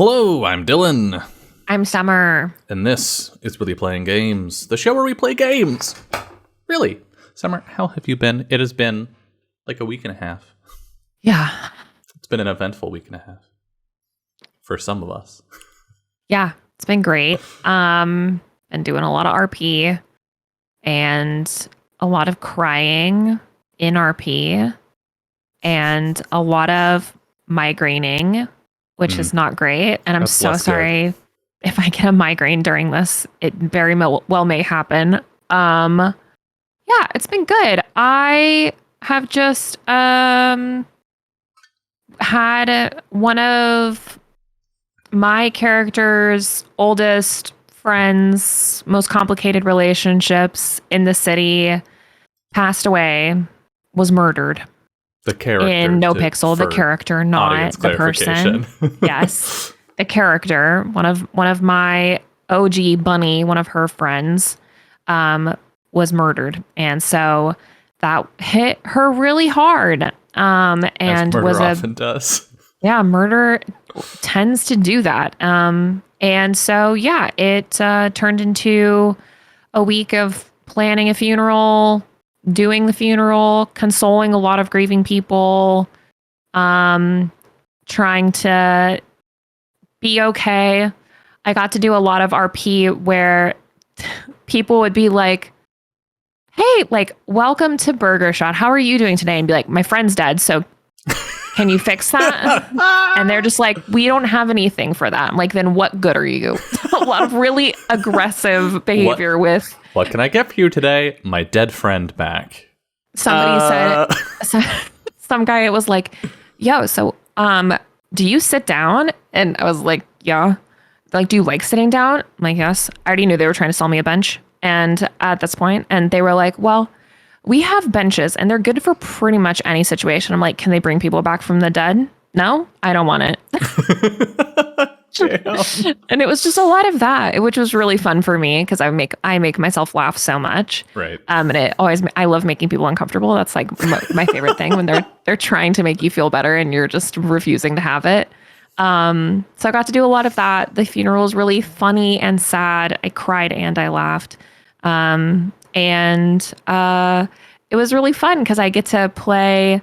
Hello, I'm Dylan, I'm Summer. and this is Really Playing Games, the show where we play games. Really? Summer, how have you been? It has been like a week and a half. Yeah. It's been an eventful week and a half. For some of us. Yeah, it's been great. Been doing a lot of RP and a lot of crying in RP and a lot of migraining, which is not great. And I'm That's so less sorry if I get a migraine during this. It very well may happen. Yeah, it's been good. I have just had one of my character's oldest friends, most complicated relationships in the city, passed away, was murdered. The character. In No Pixel, the character, not the person. Yes. The character, one of my OG Bunny, one of her friends, was murdered. And so that hit her really hard. And as murder was often does. Yeah, murder tends to do that. And so, yeah, it turned into a week of planning a funeral, doing the funeral, consoling a lot of grieving people, trying to be okay. I got to do a lot of RP where people would be like, hey, like, welcome to Burger Shot. How are you doing today? And be like, my friend's dead, so can you fix that? And they're just like, we don't have anything for that. I'm like, then what good are you? A lot of really aggressive behavior with... What can I get for you today? My dead friend back. Somebody some guy was like, yo, so do you sit down? And I was like, yeah. They're like, do you like sitting down? I'm like, yes. I already knew they were trying to sell me a bench. And at this point, and they were like, well, we have benches and they're good for pretty much any situation. I'm like, can they bring people back from the dead? No, I don't want it. And it was just a lot of that, which was really fun for me because I make myself laugh so much. Right. And I love making people uncomfortable. That's like my favorite thing when they're trying to make you feel better and you're just refusing to have it. So I got to do a lot of that. The funeral was really funny and sad. I cried and I laughed. And it was really fun because I get to play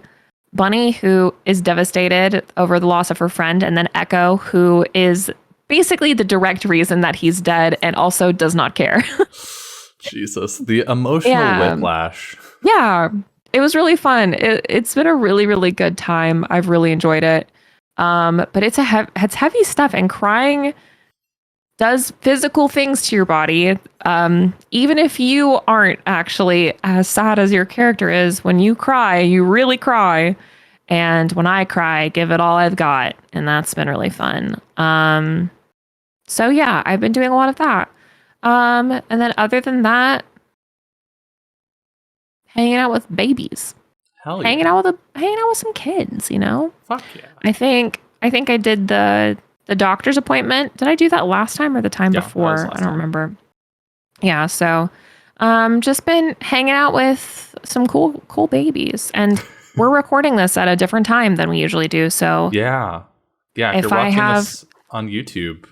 Bunny, who is devastated over the loss of her friend, and then Echo, who is basically the direct reason that he's dead and also does not care. Jesus, the emotional whiplash. Yeah, it was really fun. It's been a really, really good time. I've really enjoyed it. But it's heavy stuff, and crying does physical things to your body. Even if you aren't actually as sad as your character is, when you cry, you really cry. And when I cry, give it all I've got. And that's been really fun. So yeah, I've been doing a lot of that. And then other than that, hanging out with babies. Hell yeah. Hanging out with some kids, you know? Fuck yeah. I think I did the doctor's appointment. Did I do that last time or the time before? I don't remember. Yeah, so just been hanging out with some cool babies. And we're recording this at a different time than we usually do. So yeah. If you're watching this on YouTube,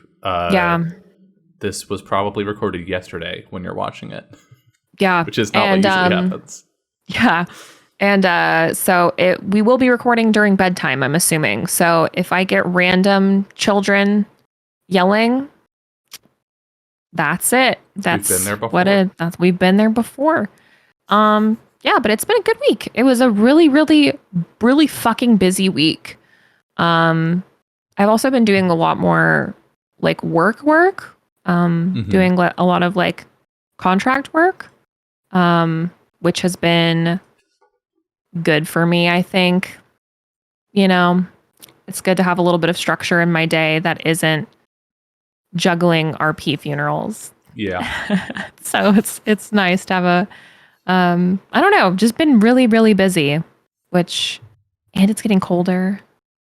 this was probably recorded yesterday when you're watching it. Yeah. Which is not what usually happens. Yeah. And so we will be recording during bedtime, I'm assuming. So if I get random children yelling, that's it. That's we've been there before. We've been there before. Yeah, but it's been a good week. It was a really, really, really fucking busy week. I've also been doing a lot more like work. Doing a lot of like contract work, which has been good for me, I think. You know, it's good to have a little bit of structure in my day that isn't juggling RP funerals. Yeah. So it's nice to have I don't know, just been really, really busy, and it's getting colder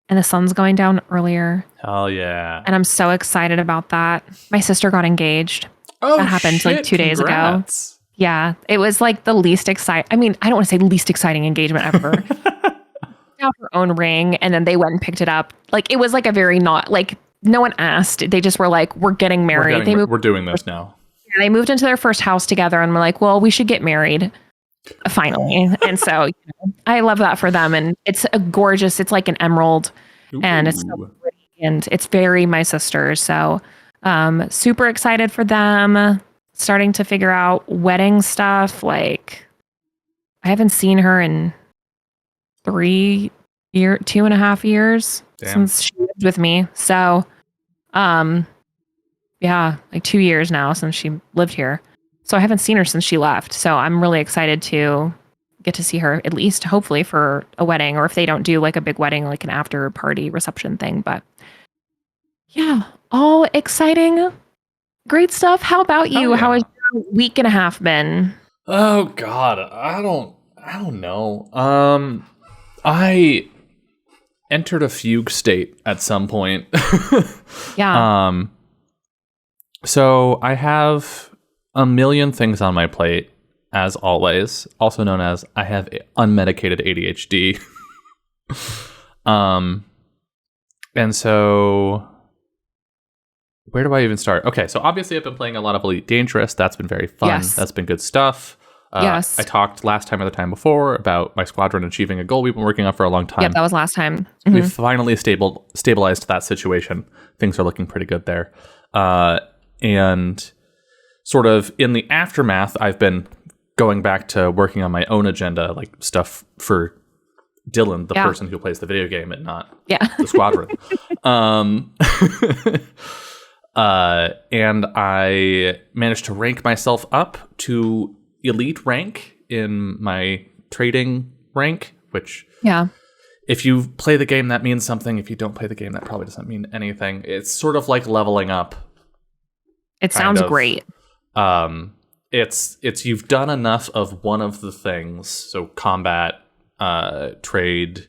and the sun's going down earlier. Hell yeah. And I'm so excited about that. My sister got engaged. Oh, that happened like 2 days ago. Yeah, it was like the least exciting. I mean, I don't want to say least exciting engagement ever. Out her own ring, and then they went and picked it up. Like it was like a very not like no one asked. They just were like, we're getting married. We're doing this now. They moved into their first house together and were like, well, we should get married finally. And so I love that for them. And it's a gorgeous, it's like an emerald. Ooh. And it's so pretty, and it's very my sister. So super excited for them. Starting to figure out wedding stuff. Like, I haven't seen her in 2.5 years since she lived with me. So yeah, like 2 years now since she lived here. So I haven't seen her since she left. So I'm really excited to get to see her, at least hopefully for a wedding, or if they don't do like a big wedding, like an after party reception thing. But yeah, all exciting. Great stuff. How about you? Oh, yeah. How has your week and a half been? Oh God, I don't know. I entered a fugue state at some point. Yeah. So I have a million things on my plate, as always, also known as I have unmedicated ADHD. And so where do I even start? Okay, so obviously I've been playing a lot of Elite Dangerous. That's been very fun. Yes. That's been good stuff. Yes. I talked last time or the time before about my squadron achieving a goal we've been working on for a long time. Yep, that was last time. Mm-hmm. We've finally stabilized that situation. Things are looking pretty good there. And sort of in the aftermath, I've been going back to working on my own agenda, like stuff for Dylan, the person who plays the video game and not the squadron. And I managed to rank myself up to elite rank in my trading rank, which if you play the game, that means something. If you don't play the game, that probably doesn't mean anything. It's sort of like leveling up. It sounds great. It's you've done enough of one of the things, so combat, trade,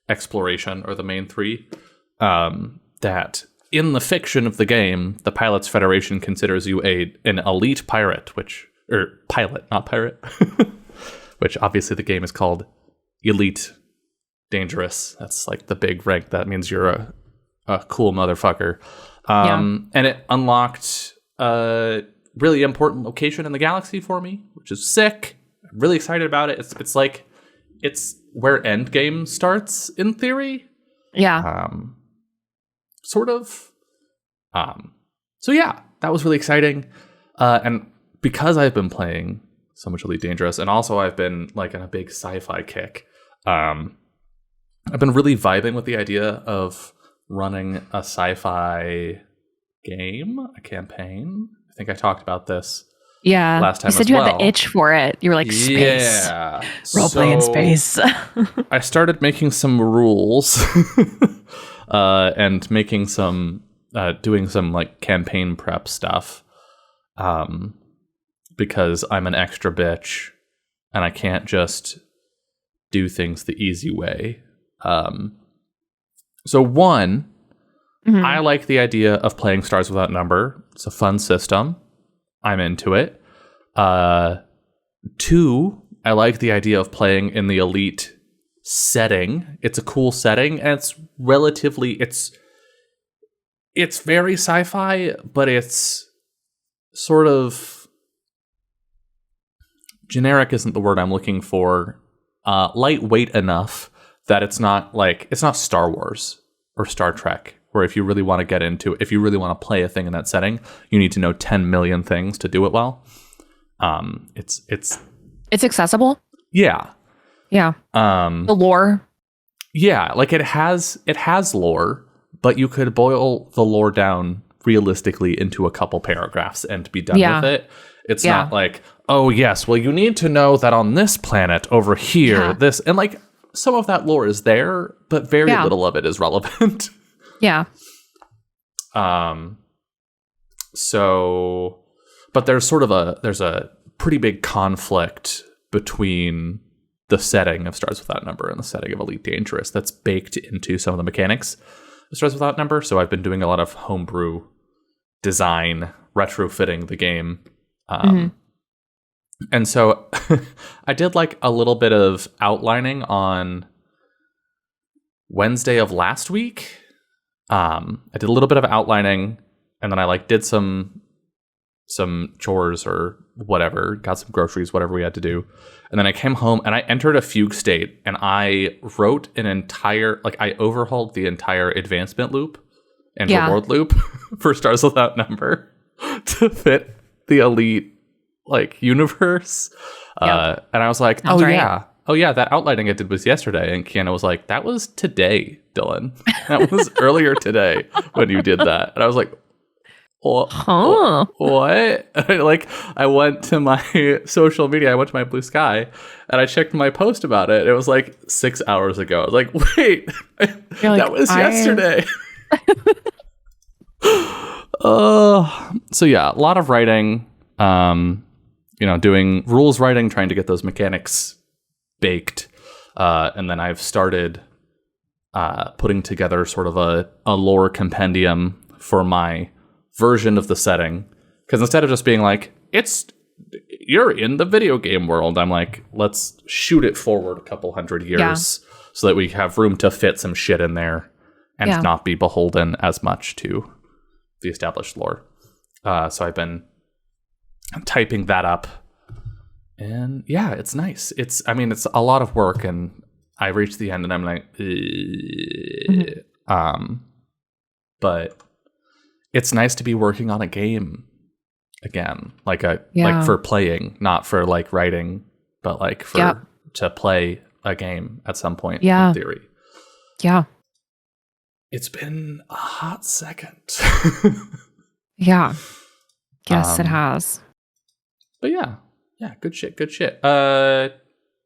exploration are the main three, that in the fiction of the game, the Pilots Federation considers you an elite pirate, pilot, not pirate, which obviously the game is called Elite Dangerous. That's like the big rank. That means you're a cool motherfucker. And it unlocked a really important location in the galaxy for me, which is sick. I'm really excited about it. It's like, it's where Endgame starts in theory. Yeah. Sort of. So yeah, that was really exciting. And because I've been playing so much Elite Dangerous, and also I've been like in a big sci-fi kick, I've been really vibing with the idea of running a sci-fi game, a campaign. I think I talked about this last time. You said as you well. had the itch for it. You were like, space. Yeah. Role play in space. I started making some rules and making some, doing some like campaign prep stuff. Because I'm an extra bitch and I can't just do things the easy way. So one, I like the idea of playing Stars Without Number. It's a fun system. I'm into it. Two, I like the idea of playing in the Elite setting. It's a cool setting, and it's relatively, it's very sci-fi, but it's sort of generic isn't the word I'm looking for. Lightweight enough that it's not Star Wars or Star Trek, where if you really want to get into it, if you really want to play a thing in that setting, you need to know 10 million things to do it well. It's accessible. Yeah. Yeah. The lore. Yeah, like it has lore, but you could boil the lore down realistically into a couple paragraphs and be done with it. It's not like, oh yes, well you need to know that on this planet over here, this, and like some of that lore is there, but very little of it is relevant. Yeah. So, but there's a pretty big conflict between the setting of Stars Without Number and the setting of Elite Dangerous that's baked into some of the mechanics of Stars Without Number. So I've been doing a lot of homebrew design, retrofitting the game. And so I did like a little bit of outlining on Wednesday of last week. I did a little bit of outlining, and then I like did some chores or whatever, got some groceries, whatever we had to do. And then I came home and I entered a fugue state, and I wrote an entire, like, I overhauled the entire advancement loop and reward loop for Stars Without Number to fit the Elite, like, universe. And I was like, oh yeah, that outlining I did was yesterday. And Kiana was like, that was today, Dylan. That was earlier today when you did that. And I was like, what? I went to my social media, I went to my Blue Sky, and I checked my post about it. It was like 6 hours ago. I was like, wait, that was yesterday. So yeah, a lot of writing, doing rules writing, trying to get those mechanics baked. And then I've started putting together sort of a lore compendium for my version of the setting, because instead of just being like, you're in the video game world, I'm like, let's shoot it forward a couple hundred years so that we have room to fit some shit in there and not be beholden as much to the established lore. So I've been typing that up, and yeah, it's nice. It's a lot of work, and I reached the end and I'm like, but it's nice to be working on a game again, like for playing, not for like writing, but like for to play a game at some point in theory. Yeah. It's been a hot second. Yeah. Yes, it has. But yeah, good shit.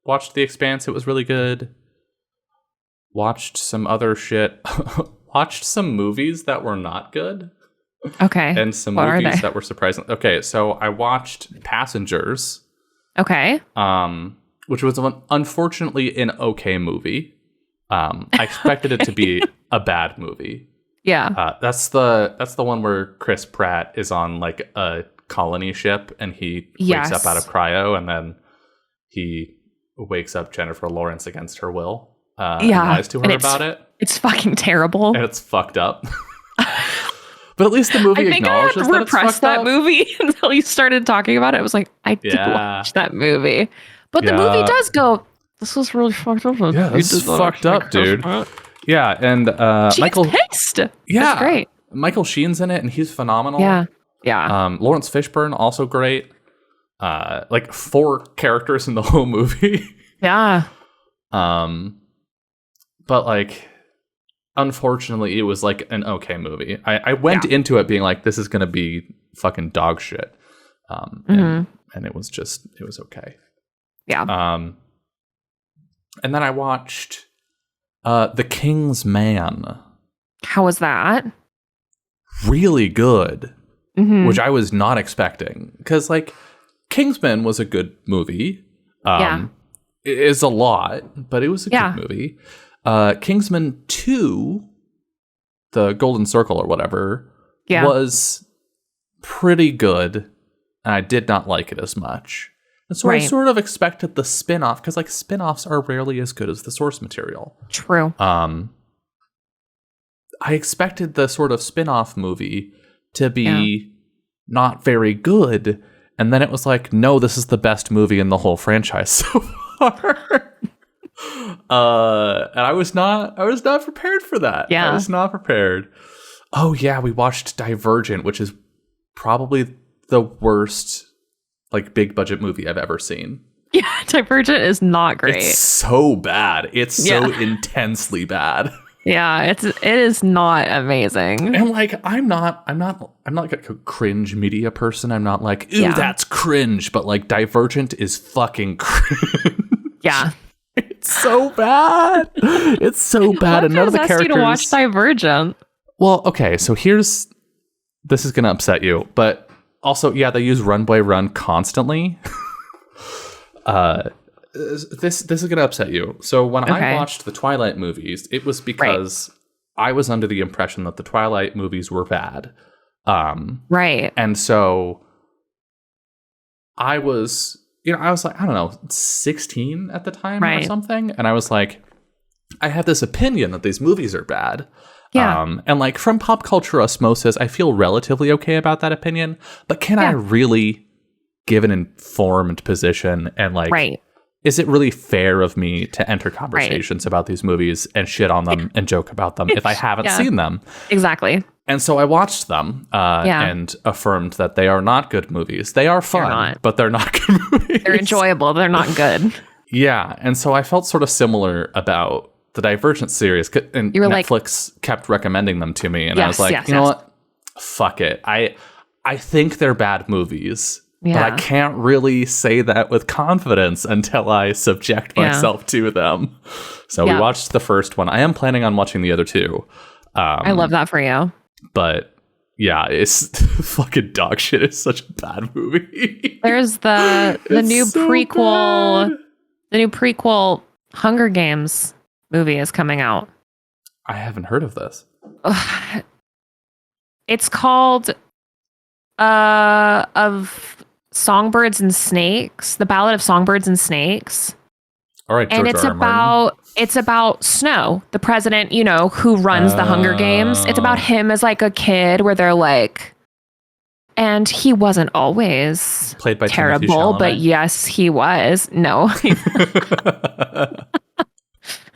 Watched The Expanse. It was really good. Watched some other shit. Watched some movies that were not good. Okay. And some movies that were surprising. Okay, so I watched Passengers. Okay. Which was unfortunately an okay movie. I expected it to be a bad movie. Yeah. That's the one where Chris Pratt is on like a colony ship and he wakes up out of cryo, and then he wakes up Jennifer Lawrence against her will. And lies to her about it. It's fucking terrible. And it's fucked up. But at least the movie acknowledges that it's fucked up. I repressed that movie until you started talking about it. I was like, I did watch that movie. But the movie does go, this was really fucked up. Yeah, this is fucked up, dude. Yeah, and Michael pissed. Yeah. That's great. Michael Sheen's in it, and he's phenomenal. Yeah. Yeah. Lawrence Fishburne, also great. Like 4 characters in the whole movie. Yeah. But like, unfortunately, it was like an okay movie. I went into it being like, this is going to be fucking dog shit. And it was okay. Yeah. And then I watched The King's Man. How was that? Really good, which I was not expecting. Because like, Kingsman was a good movie. It is a lot, but it was a good movie. Kingsman 2, the Golden Circle or whatever, was pretty good, and I did not like it as much. And so I sort of expected the spin-off, because like spin-offs are rarely as good as the source material. True. I expected the sort of spin-off movie to be not very good, and then it was like, no, this is the best movie in the whole franchise so far. And I was not prepared for that. I was not prepared. Oh yeah, we watched Divergent, which is probably the worst like big budget movie I've ever seen. Yeah, Divergent is not great. It's so bad. It's so intensely bad. Yeah, it is not amazing. And like, I'm not like a cringe media person. I'm not like, ooh, that's cringe, but like Divergent is fucking cringe. Yeah. It's so bad. It's so bad. And none of the characters. You to watch Divergent. Well, okay, so this is gonna upset you, but also, they use Run Boy Run constantly. This is gonna upset you. So when I watched the Twilight movies, it was because I was under the impression that the Twilight movies were bad. Right. And so I was like, I don't know, 16 at the time or something. And I was like, I have this opinion that these movies are bad. Yeah. And like from pop culture osmosis, I feel relatively okay about that opinion. But can I really give an informed position and like, right. is it really fair of me to enter conversations about these movies and shit on them and joke about them if I haven't seen them? Exactly. And so I watched them and affirmed that they are not good movies. They are fun, but they're not good movies. They're enjoyable. They're not good. Yeah. And so I felt sort of similar about the Divergent series. And Netflix kept recommending them to me. And I was like, you know what? Fuck it. I think they're bad movies. Yeah. But I can't really say that with confidence until I subject myself to them. So we watched the first one. I am planning on watching the other two. I love that for you. But yeah, it's fucking dog shit. It's such a bad movie. There's the new prequel. Bad. The new prequel Hunger Games movie is coming out. I haven't heard of this. It's called of Songbirds and Snakes, The Ballad of Songbirds and Snakes. All right, and it's about Snow, the president, you know, who runs the Hunger Games. It's about him as like a kid where they're like, and he wasn't always played by terrible, but yes, he was. No.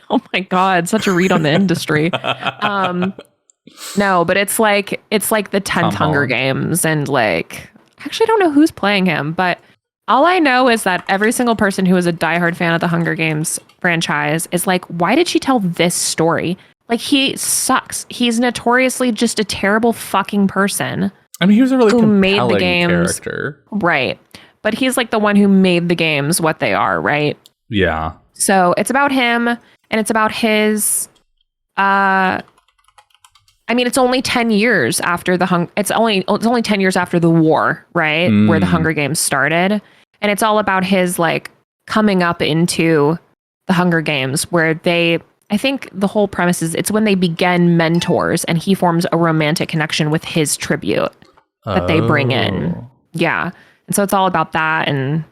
Oh my God, such a read on the industry. No, but it's like the 10th Hunger Games, and like, I actually don't know who's playing him, but all I know is that every single person who is a diehard fan of the Hunger Games franchise is like, why did she tell this story? Like, he sucks. He's notoriously just a terrible fucking person. I mean, he was a really compelling made the games, character. Right. But he's like the one who made the games what they are, right? Yeah. So it's about him, and it's about his I mean, it's only 10 years after it's only 10 years after the war, right? Where the Hunger Games started. And it's all about his like coming up into the Hunger Games, where I think the whole premise is it's when they begin mentors and he forms a romantic connection with his tribute that they bring in. Yeah. And so it's all about that. And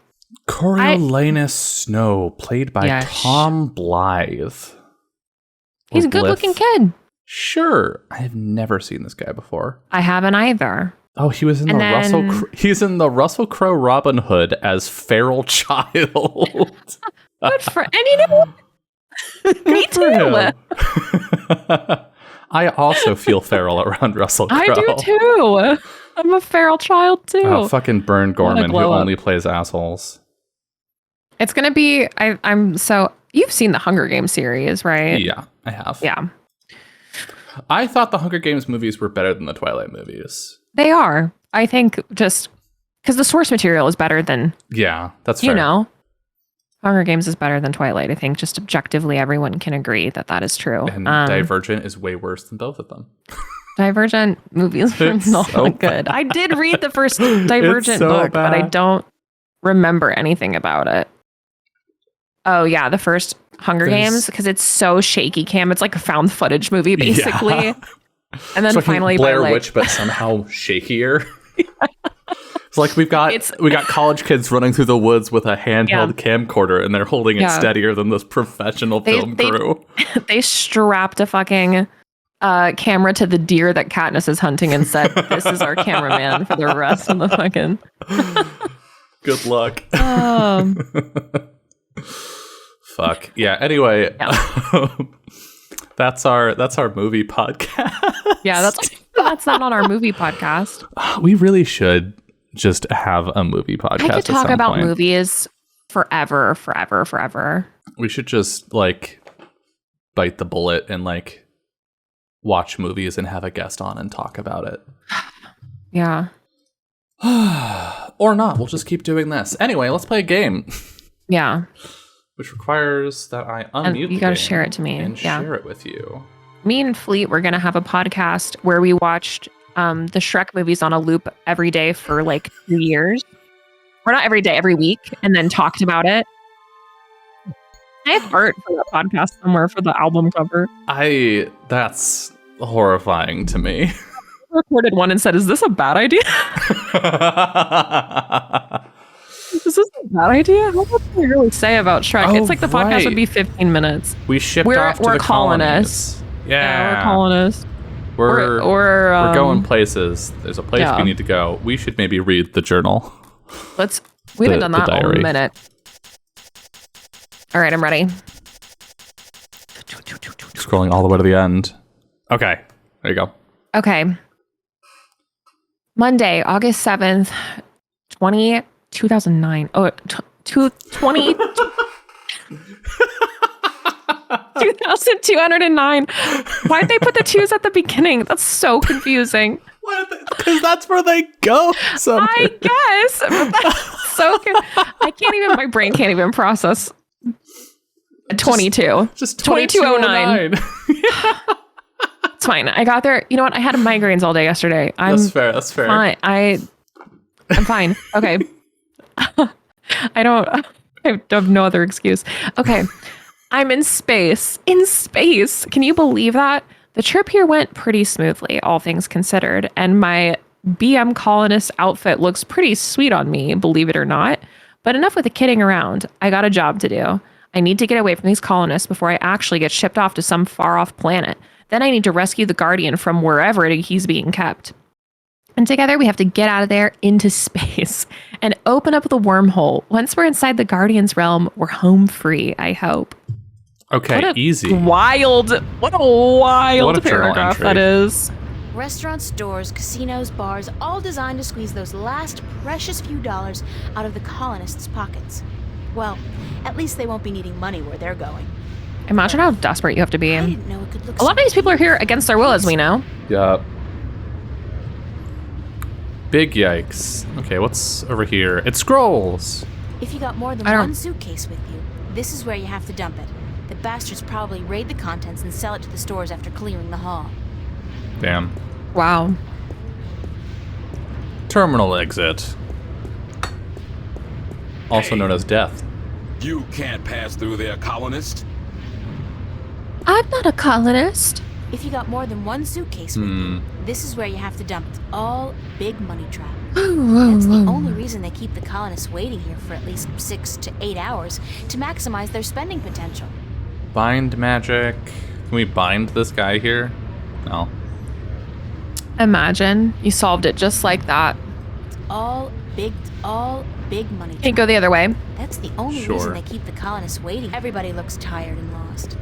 Coriolanus Snow, played by Tom Blythe. He's a good looking kid. Sure. I have never seen this guy before. I haven't either. Oh, he was in he's in the Russell Crowe Robin Hood as feral child. Good for, and you know what? Me too. I also feel feral around Russell Crowe. I do too. I'm a feral child too. Oh, fucking Burn Gorman, who only plays assholes. It's gonna be. I'm so. You've seen the Hunger Games series, right? Yeah, I have. Yeah. I thought the Hunger Games movies were better than the Twilight movies. They are. I think just because the source material is better than... Yeah, that's fair. You know, Hunger Games is better than Twilight. I think just objectively everyone can agree that is true. And Divergent is way worse than both of them. Divergent movies are not so good. I did read the first Divergent book, but I don't remember anything about it. Oh, yeah, the first Hunger Games, because it's so shaky cam. It's like a found footage movie, basically. Yeah. And then finally Blair Witch, but somehow shakier. It's like we got college kids running through the woods with a handheld camcorder, and they're holding it steadier than this professional film crew. They strapped a fucking camera to the deer that Katniss is hunting and said, "This is our cameraman for the rest of the fucking." Good luck. Fuck. Yeah. Anyway, that's our movie podcast. Yeah, that's not on our movie podcast. We really should just have a movie podcast. I could talk about movies forever. We should just like bite the bullet and like watch movies and have a guest on and talk about it. Yeah. Or not. We'll just keep doing this. Anyway, let's play a game. Yeah. Which requires that I unmute you gotta share it to me and share it with you. Me and Fleet, we're gonna have a podcast where we watched the Shrek movies on a loop every day for like 2 years. Or not every day, every week, and then talked about it. I have art for that podcast somewhere for the album cover. That's horrifying to me. I recorded one and said, "Is this a bad idea?" Is this a bad idea? How much do we really say about Shrek? Oh, it's like the podcast would be 15 minutes. We shipped off to the colonists. Yeah, we're colonists. we're going places. There's a place yeah. we need to go. We should maybe read the journal. We haven't done that in a minute. All right, I'm ready. Scrolling all the way to the end. Okay, there you go. Okay. Monday, August 7th, 2009. Oh, 2009. 2,209. Why'd they put the twos at the beginning? That's so confusing. Because that's where they go. I guess. But that's so I can't even, my brain can't even process 22. Just 2209. It's fine. I got there. You know what? I had migraines all day yesterday. That's fair. Fine. I'm fine. Okay. I have no other excuse. Okay. I'm in space. In space. Can you believe that? The trip here went pretty smoothly, all things considered, and my BM colonist outfit looks pretty sweet on me, believe it or not. But enough with the kidding around. I got a job to do. I need to get away from these colonists before I actually get shipped off to some far-off planet. Then I need to rescue the Guardian from wherever he's being kept. And together we have to get out of there into space and open up the wormhole. Once we're inside the Guardian's realm, we're home free, I hope. Okay, easy. What a wild paragraph that is. Restaurants, stores, casinos, bars, all designed to squeeze those last precious few dollars out of the colonists' pockets. Well, at least they won't be needing money where they're going. Imagine how desperate you have to be. I didn't know it could look a lot of these people are here against their will, as we know. Yup. Big yikes. Okay, what's over here? It scrolls. If you got more than one suitcase with you, this is where you have to dump it. The bastards probably raid the contents and sell it to the stores after clearing the hall. Damn. Wow. Terminal exit. Also known as death. You can't pass through there, colonist. I'm not a colonist. If you got more than one suitcase with you, this is where you have to dump it. All big money trap. That's the only reason they keep the colonists waiting here for at least 6 to 8 hours to maximize their spending potential. Bind magic. Can we bind this guy here? No. Imagine you solved it just like that. It's all big money. Can't go the other way. That's the only reason they keep the colonists waiting. Everybody looks tired and lost.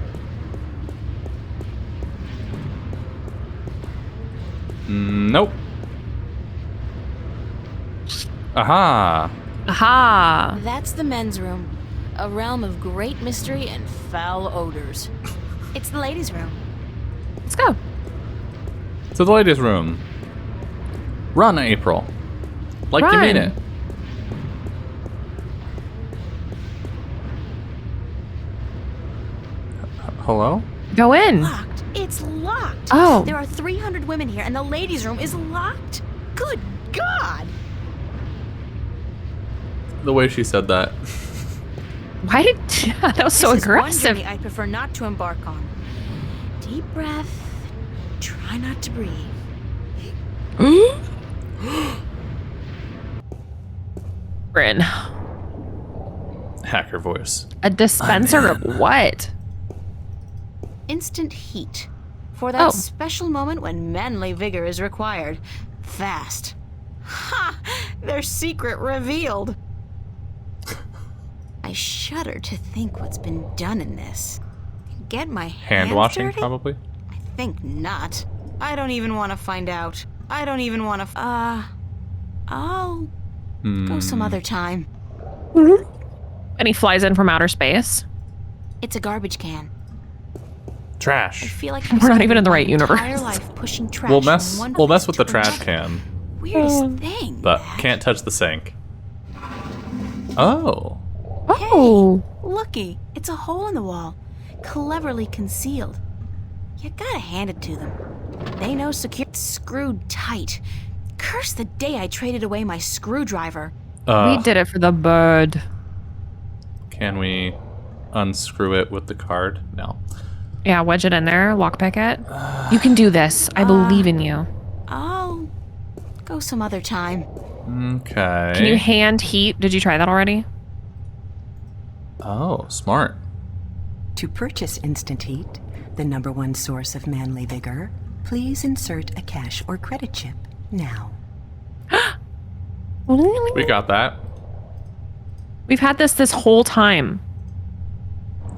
Nope. Aha. Aha. That's the men's room. A realm of great mystery and foul odors. It's the ladies' room. Let's go. To the ladies' room. Run, April. Like you mean it. Hello? Go in. Locked. It's locked. Oh. There are 300 women here and the ladies' room is locked. Good God. The way she said that. Why did that was so aggressive? This is one journey I prefer not to embark on. Deep breath. Try not to breathe. Bryn. Hacker voice. A dispenser of what? Instant heat. For that special moment when manly vigor is required. Fast. Ha! Their secret revealed. I shudder to think what's been done in this. Get my hand washing, dirty? probably? I think not. I don't even want to find out. I don't even want to. I'll go some other time. And he flies in from outer space. It's a garbage can. Trash. I feel like we're not even in the right universe. Life pushing trash We'll mess with the trash can. Weirdest thing. But can't touch the sink. Oh. Oh. Hey, looky, it's a hole in the wall, cleverly concealed. You gotta hand it to them. They know security's screwed tight. Curse the day I traded away my screwdriver. We did it for the bird. Can we unscrew it with the card? No. Yeah, wedge it in there, lockpick it. You can do this. I believe in you. I'll go some other time. Okay. Can you hand heat? Did you try that already? Oh, smart. To purchase Instant Heat, the #1 source of manly vigor, Please insert a cash or credit chip now. We got that. We've had this whole time.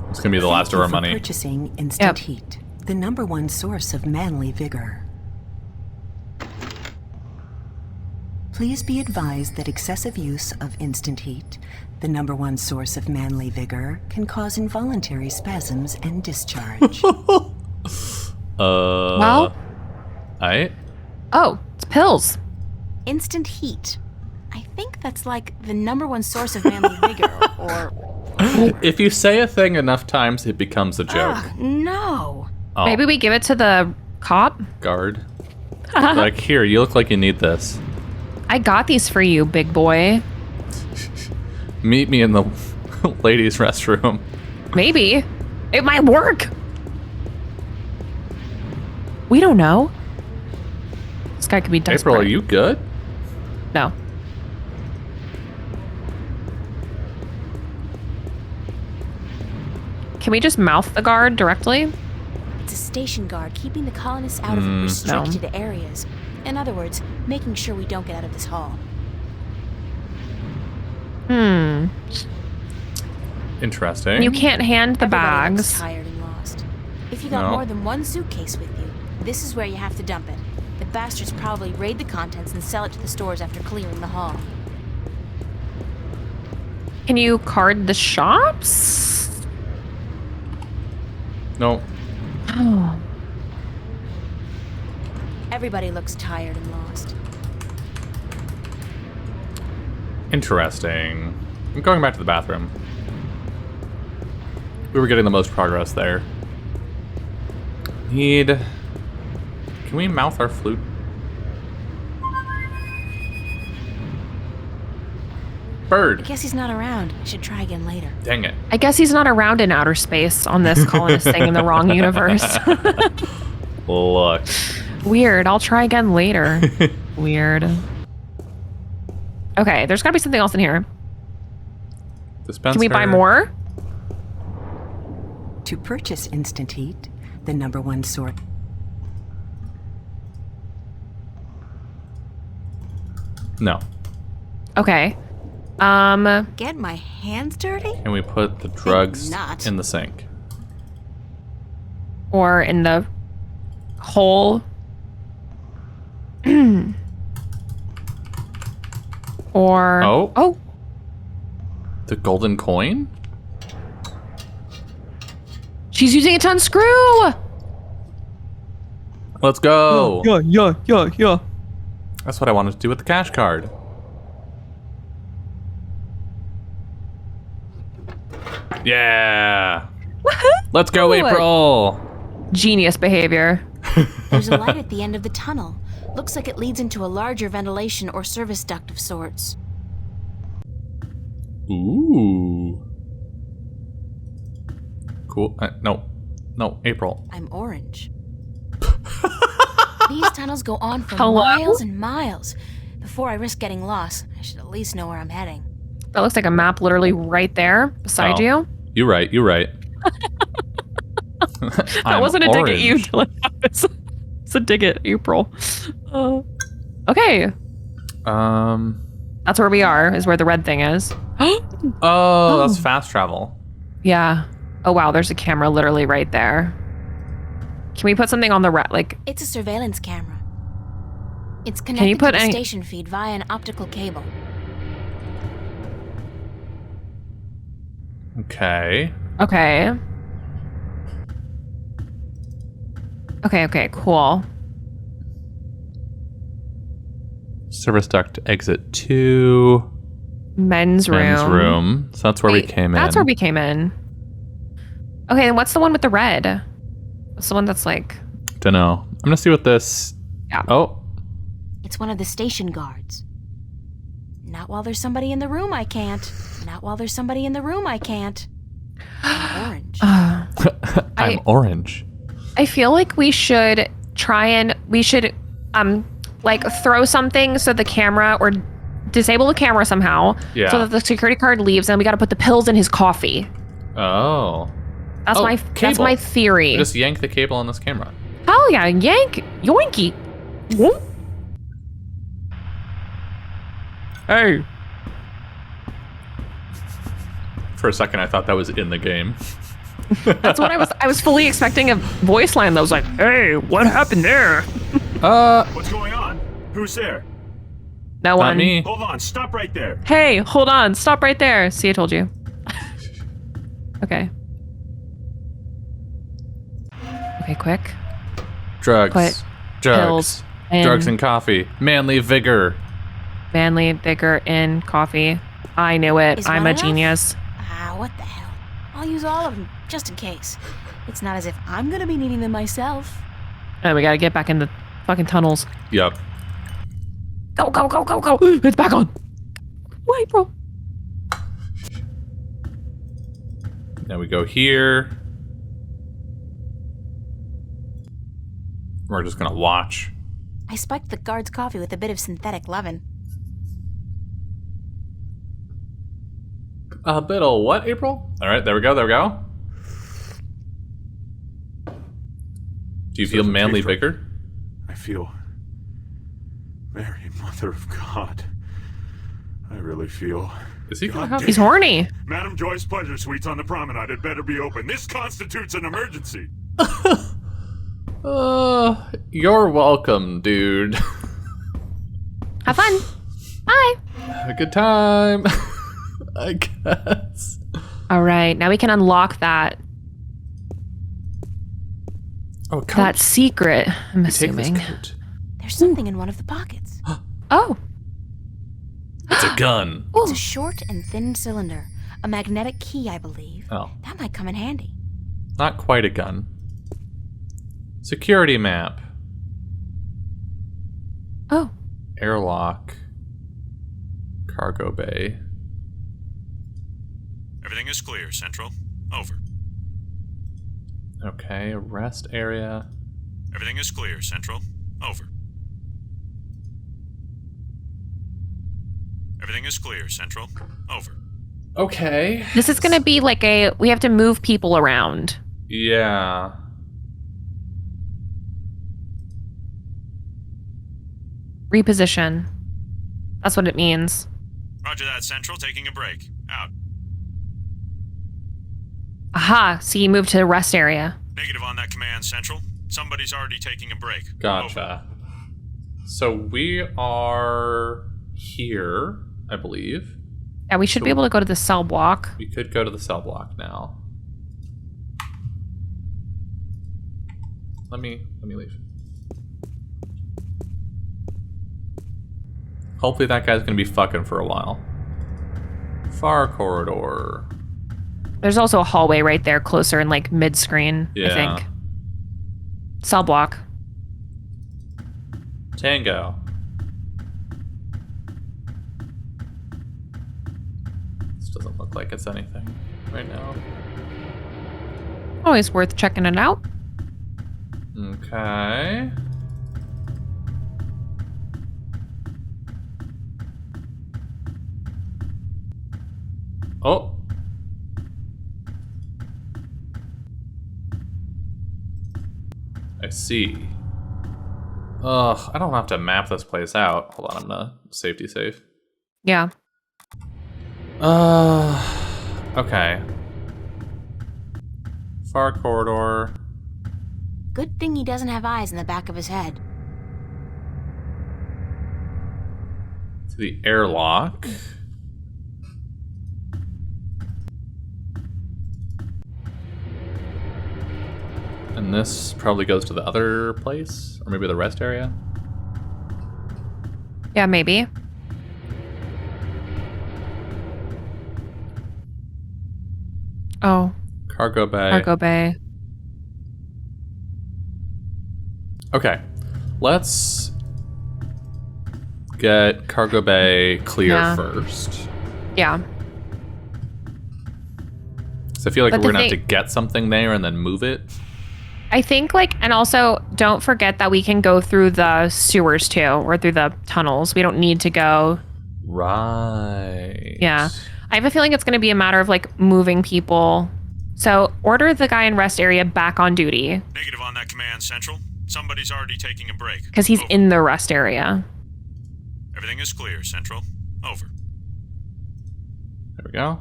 It's gonna be the last of our money. Purchasing instant heat, the #1 source of manly vigor. Please be advised that excessive use of instant heat, the #1 source of manly vigor, can cause involuntary spasms and discharge. Well? Alright. Oh, it's pills. Instant heat. I think that's like the #1 source of manly vigor, or... If you say a thing enough times, it becomes a joke. Ugh, no. Oh, Maybe we give it to the cop? guard. Like, here, you look like you need this. I got these for you, big boy. Meet me in the ladies' restroom. Maybe. It might work. We don't know. This guy could be desperate. April, are you good? No. Can we just mouth the guard directly? It's a station guard keeping the colonists out of restricted areas. In other words, making sure we don't get out of this hall. Interesting. You can't hand the Everybody looks bags. tired and lost. If you got more than one suitcase with you, this is where you have to dump it. The bastards probably raid the contents and sell it to the stores after clearing the hall. Can you card the shops? No. Oh. Everybody looks tired and lost. Interesting. I'm going back to the bathroom. We were getting the most progress there. Can we mouth our flute? Bird. I guess he's not around. I should try again later. Dang it. I guess he's not around in outer space on this colonist thing in the wrong universe. Look. Weird. I'll try again later. Weird. Okay, there's gotta be something else in here. Dispenser. Can we buy more? To purchase instant heat, the #1 source. No. Okay. Get my hands dirty? And we put the drugs not. in the sink. Or in the hole. Or Oh. The golden coin? She's using it to unscrew. Let's go. Yeah. That's what I wanted to do with the cash card. Yeah. Let's go, April. Genius behavior. There's a light at the end of the tunnel. Looks like it leads into a larger ventilation or service duct of sorts. Ooh. Cool. No, April. I'm orange. These tunnels go on for Hello? miles and miles. Before I risk getting lost, I should at least know where I'm heading. That looks like a map literally right there beside Oh. you. You're right. That wasn't a dig at you, Dylan. It's a dig at April. Okay. That's where we are, is where the red thing is. Oh, that's fast travel. Yeah. Oh, wow. There's a camera literally right there. Can we put something on the like? It's a surveillance camera. It's you connected put to the any- station feed via an optical cable. Okay. Okay. Okay, cool. Service duct exit 2. Men's room. Men's room. So that's where we came in. That's where we came in. Okay, and what's the one with the red? What's the one that's like... Dunno. I'm gonna see what this... Yeah. Oh. It's one of the station guards. Not while there's somebody in the room, I can't. Not while there's somebody in the room, I can't. I'm orange. I'm orange. I feel like we should like throw something so the camera, or disable the camera somehow, Yeah. so that the security card leaves, and we got to put the pills in his coffee. Oh. That's Oh, that's cable. my theory. Just yank the cable on this camera. Hell yeah, yank, yoinky. Whoop. Hey. For a second, I thought that was in the game. That's what I was fully expecting a voice line that was like, hey, what happened there? What's going on? Who's there? No Not one. me. Hold on, stop right there. Hey, hold on, stop right there. See, I told you. Okay. Okay, quick. Drugs. Put pills in. Drugs and coffee. Manly vigor. Manly vigor in coffee. I knew it. Is I'm one a enough? genius. Ah, what the hell? I'll use all of them, just in case. It's not as if I'm gonna be needing them myself. Oh, we gotta get back in the fucking tunnels. Yep. Go, go, go, go, go. It's back on. Wait, bro. Now we go here. We're just gonna watch. I spiked the guard's coffee with a bit of synthetic leaven. A bit of what, April? All right, there we go. There we go. Do you feel Doesn't manly taste right. vigor? I feel... Mary, Mother of God. I really feel... Is he gonna God have? damn. He's horny. Madam Joy's Pleasure Suites on the promenade had better be open. This constitutes an emergency. You're welcome, dude. Have fun. Bye. Have a good time. I guess. All right, now we can unlock that Oh, coat. that secret. I'm You take this assuming. coat. There's something in one of the pockets. Oh, It's a gun. It's a short and thin cylinder. A magnetic key, I believe. Oh, That might come in handy. not quite a gun. Security map. oh. Airlock. Cargo bay. Everything is clear, Central. Over. Okay, rest area. Everything is clear, Central. Over. Everything is clear, Central. Over. Okay. This is gonna be like we have to move people around. Yeah. Reposition. That's what it means. Roger that, Central. Taking a break. Out. Aha, so you moved to the rest area. Negative on that command, Central. Somebody's already taking a break. Over. Gotcha. So we are here, I believe. Yeah, we should be able to go to the cell block. We could go to the cell block now. Let me leave. Hopefully that guy's gonna be fucking for a while. Far corridor. There's also a hallway right there, closer in like mid-screen, I Yeah. think. Cell block. Tango. This doesn't look like it's anything right now. Always worth checking it out. Okay. Oh. I see. Ugh, I don't have to map this place out. Hold on, I'm gonna safety save. Yeah. Okay. Far corridor. Good thing he doesn't have eyes in the back of his head. To the airlock. And this probably goes to the other place? Or maybe the rest area? Yeah, maybe. Oh, Cargo bay. cargo bay. Okay. Let's get cargo bay clear Yeah. first. Yeah. So I feel like But we're the gonna have to thing- get something there and then move it. I think and also don't forget that we can go through the sewers too, or through the tunnels. We don't need to go. Right. Yeah. I have a feeling it's going to be a matter of moving people. So order the guy in rest area back on duty. Negative on that command, Central. Somebody's already taking a break. Because he's in the rest area. Everything is clear, Central. Over. There we go.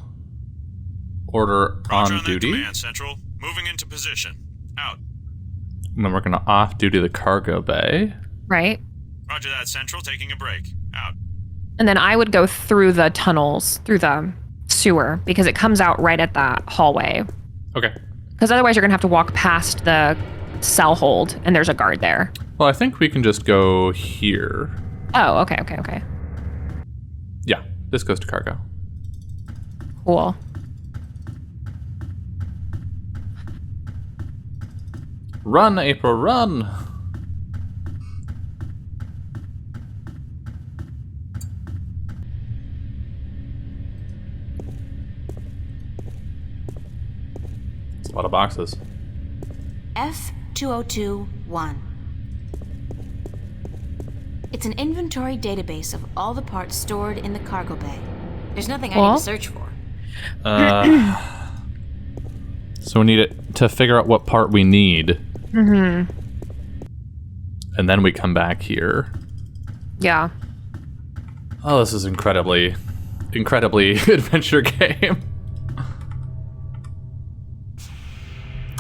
Order Roger on duty. That command, Central. Moving into position. Out. And then we're going to off duty the cargo bay. Right. Roger that, Central. Taking a break. Out. And then I would go through the tunnels, through the sewer, because it comes out right at that hallway. Okay. Because otherwise you're going to have to walk past the cell hold, and there's a guard there. Well, I think we can just go here. Oh, okay. Yeah, this goes to cargo. Cool. Run, April, run! It's a lot of boxes. F2021. It's an inventory database of all the parts stored in the cargo bay. There's nothing I need to search for. So we need it to figure out what part we need. Mm-hmm. And then we come back here. Yeah. Oh, this is incredibly adventure game.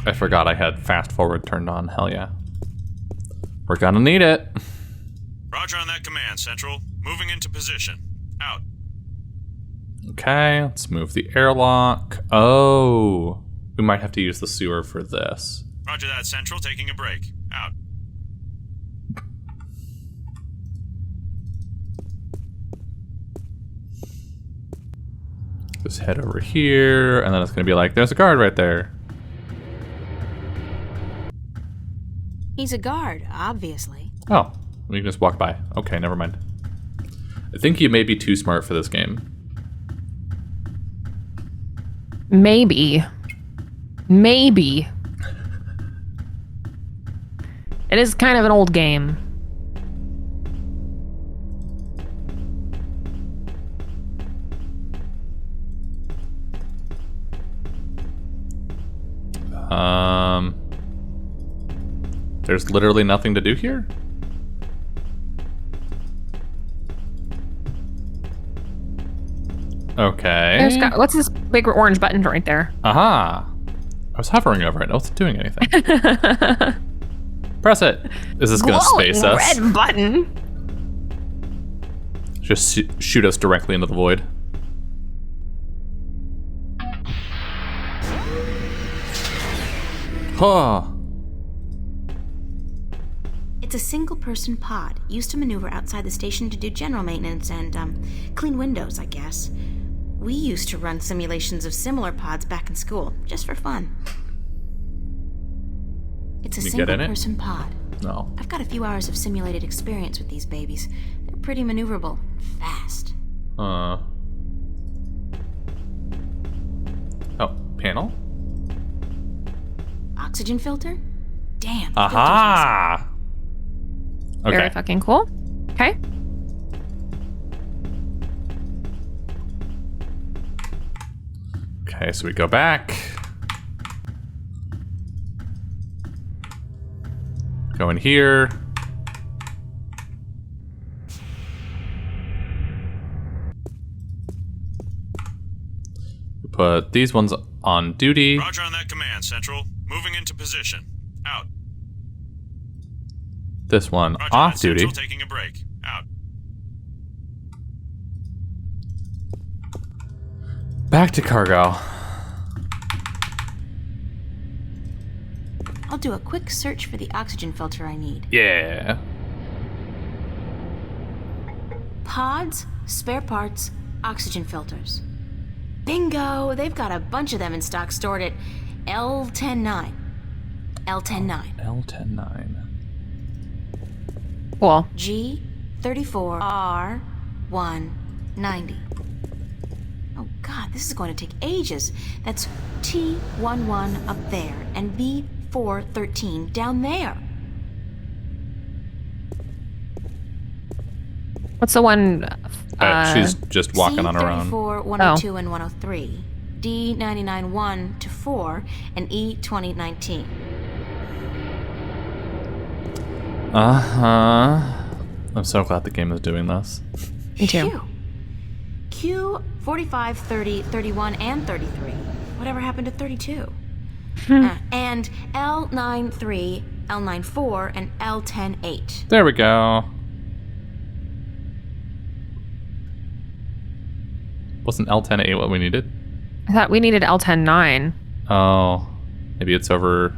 I forgot I had fast forward turned on. Hell yeah. We're gonna need it. Roger on that command, Central. Moving into position. Out. Okay, let's move the airlock. Oh, we might have to use the sewer for this. Roger that, Central. Taking a break. Out. Just head over here, and then it's gonna be like, there's a guard right there. He's a guard, obviously. Oh, we can just walk by. Okay, never mind. I think you may be too smart for this game. Maybe. It is kind of an old game. There's literally nothing to do here? Okay. What's this big orange button right there? Aha! I was hovering over it. I wasn't doing anything. Press it. Is this gonna space us? Red button. Just shoot us directly into the void. Huh. It's a single-person pod, used to maneuver outside the station to do general maintenance and, clean windows, I guess. We used to run simulations of similar pods back in school, just for fun. It's a single-person pod. No. I've got a few hours of simulated experience with these babies. They're pretty maneuverable, fast. Oh, panel? Oxygen filter? Damn. Aha! Okay. Very fucking cool. Okay. Okay, so we go back. Go in here. We put these ones on duty. Roger on that command, Central. Moving into position. Out. This one Roger off that, duty. Central, taking a break. Out. Back to cargo. I'll do a quick search for the oxygen filter I need. Yeah. Pods, spare parts, oxygen filters. Bingo! They've got a bunch of them in stock stored at L109. L109. L109. Cool. G34R190. Oh god, this is going to take ages. That's T11 up there and B413 down there. What's the one? She's just walking on her own. C34, 102, and 103. D99 1 to 4 and E2019. I'm so glad the game is doing this. Me too. Phew. Q 45, 30, 31, and 33. Whatever happened to 32? And L93, L94, and L108. There we go. Wasn't L108 what we needed? I thought we needed L109. Oh, maybe it's over.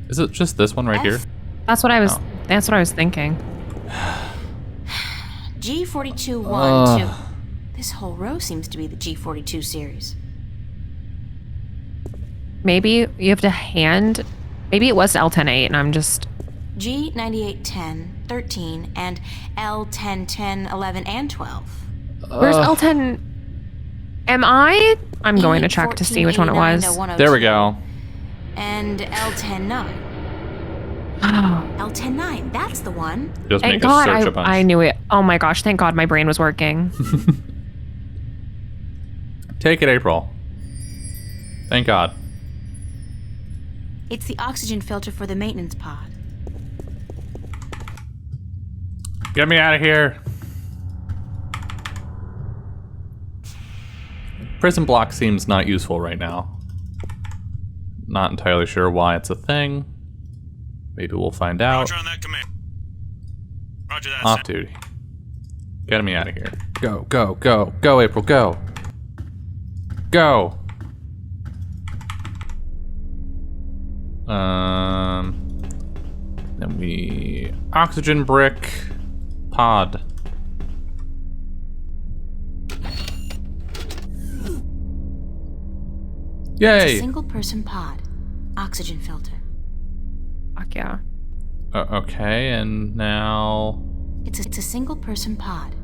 Is it just this one right here? That's what I was. Oh. That's what I was thinking. G42 1, 2. This whole row seems to be the G42 series. Maybe you have to hand. Maybe it was L108, and I'm just. G98 10, 13, and L10 10, 11, and 12. Where's L10? Am I? I'm going to check to see which one it was. There we go. And L10 9. Oh, L10 9, that's the one. Just thank make God a search a bunch. I knew it. Oh my gosh, thank God my brain was working. Take it, April. Thank God. It's the oxygen filter for the maintenance pod. Get me out of here. Prison block seems not useful right now. Not entirely sure why it's a thing. Maybe we'll find out. Roger on that command. Roger that. Off duty. Get me out of here. Go, go, go. Go, April, go. Go. Then we... Oxygen brick. Pod. It's Yay! a single person pod. Oxygen filter. Fuck yeah. Okay, and now... It's a single person pod.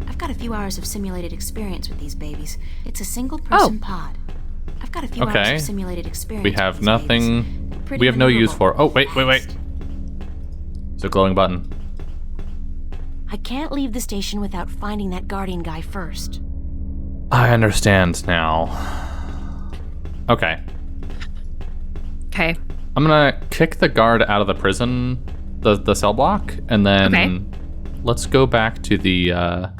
I've got a few hours of simulated experience with these babies. It's a single person pod. I've got a few hours of simulated experience. We have with these nothing... babies. Pretty We have no use maneuverable. for... Oh, wait. It's a glowing button. I can't leave the station without finding that Guardian guy first. I understand now. Okay. Okay. I'm gonna kick the guard out of the prison, the cell block, and then let's go back to the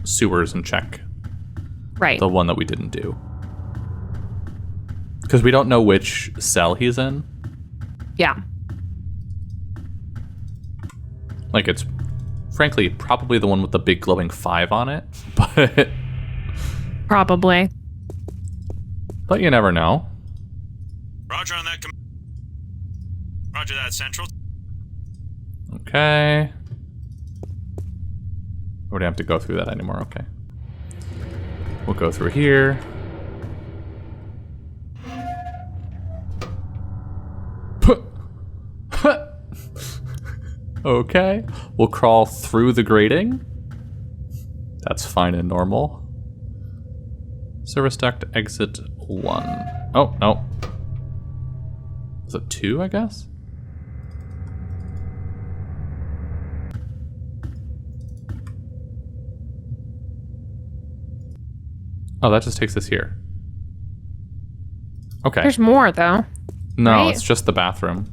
sewers and check Right. the one that we didn't do. Because we don't know which cell he's in. Yeah. Like, it's frankly probably the one with the big glowing 5 on it, but Probably. but you never know. Roger on that command. Roger that, Central. Okay. We don't have to go through that anymore, okay. We'll go through here. Okay. We'll crawl through the grating. That's fine and normal. Service duct exit 1. Oh, no. Is it 2, I guess? Oh, that just takes us here. Okay. There's more though. No, right? it's just the bathroom.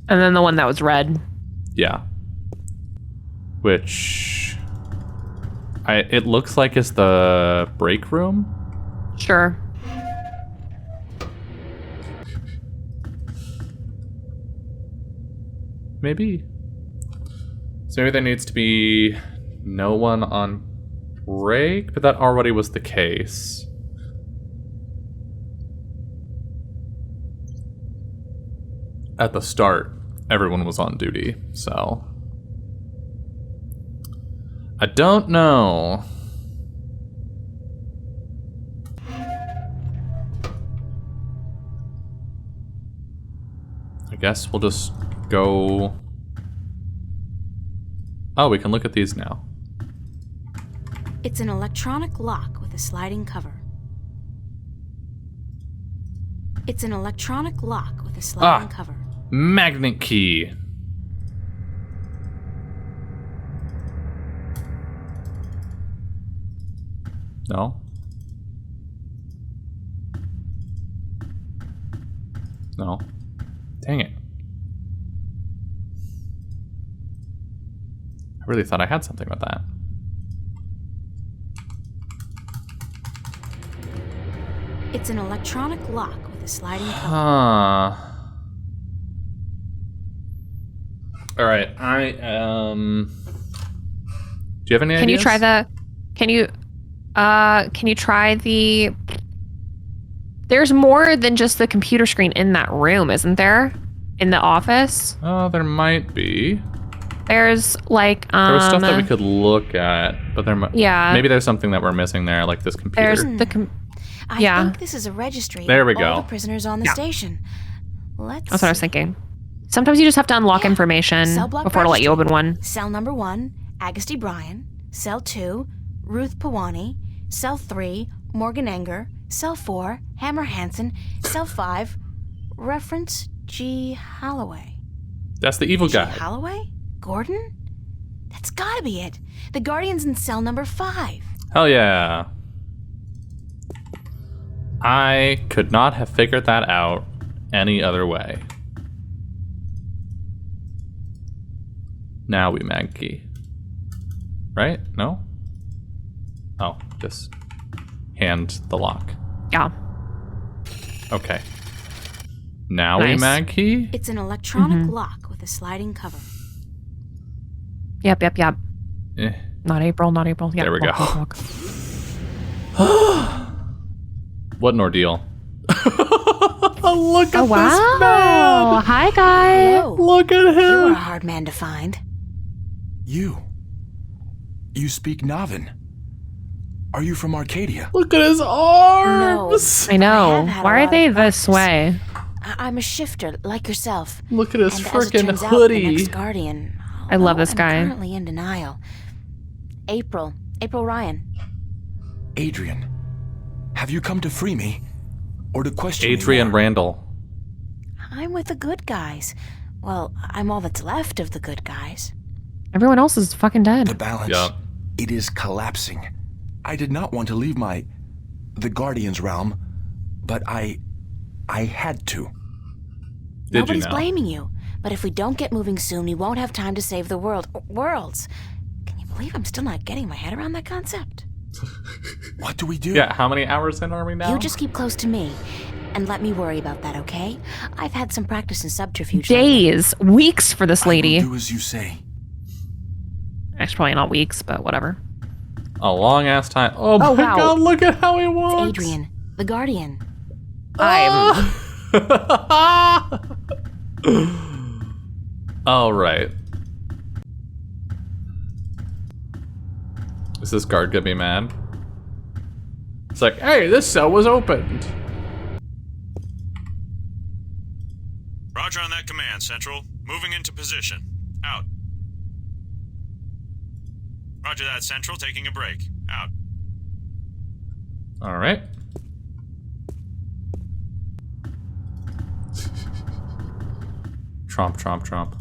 And then the one that was red. Yeah. Which... it looks like is the break room. Sure. Maybe. So maybe there needs to be no one on break, but that already was the case. At the start, everyone was on duty, so... I don't know. I guess we'll just go... Oh, we can look at these now. It's an electronic lock with a sliding cover. It's an electronic lock with a sliding cover. Magnet key. No? No. Dang it. I really thought I had something with that. It's an electronic lock with a sliding cover. Huh. All right. Do you have any ideas? Can you try the? Can you try the? There's more than just the computer screen in that room, isn't there? In the office. Oh, there might be. There's like There was stuff that we could look at, but there might. Yeah. Maybe there's something that we're missing there, like this computer. There's the. I Yeah. think this is a registry There we of all go. the prisoners on the station. Let's That's what I was thinking. Sometimes you just have to unlock Yeah. information Cell block before to let you registry. open one. Cell number 1, Agusty Bryan. Cell 2, Ruth Pawani. Cell 3, Morgan Enger. Cell 4, Hammer Hansen. Cell 5, Reference G. Holloway. That's the evil G. guy. Holloway? Gordon? That's gotta be it. The Guardian's in cell number 5. Hell yeah. I could not have figured that out any other way. Now we mag key. Right? No? Oh, just hand the lock. Yeah. Okay. Now we Nice. mag key? It's an electronic lock with a sliding cover. Yep. Eh. Not April. Yep, There we go. look. What an ordeal. Look at Oh wow! this man! Hi guy. Whoa, Look at you're a him! hard man to find. You speak Navin. Are you from Arcadia? Look at his arms! I know. have had a Why are lot they of this practice. way? I'm a shifter, like yourself. Look at his And as it frickin' turns out, the hoodie. next Guardian. I love although this guy. I'm currently in denial. April Ryan. Adrian, have you come to free me? Or to question Adrian me? more? Randall. I'm with the good guys. Well, I'm all that's left of the good guys. Everyone else is fucking The dead. balance. Yup. It is collapsing. I did not want to leave the Guardian's realm, but I had to. Did Nobody's you know? blaming you. But if we don't get moving soon, we won't have time to save the world. Worlds. Can you believe I'm still not getting my head around that concept? What do we do? Yeah, how many hours in are we now? You just keep close to me. And let me worry about that, okay? I've had some practice in subterfuge. Days, weeks for this I will lady. do as you say. Actually, probably not weeks, but whatever. A long ass time. Oh my wow. god, look at how he walks! It's Adrian, the Guardian. I'm. All right. Is this guard gonna be mad? It's like, hey, this cell was opened. Roger on that command, Central. Moving into position. Out. Roger that, Central. Taking a break. Out. All right. Tromp.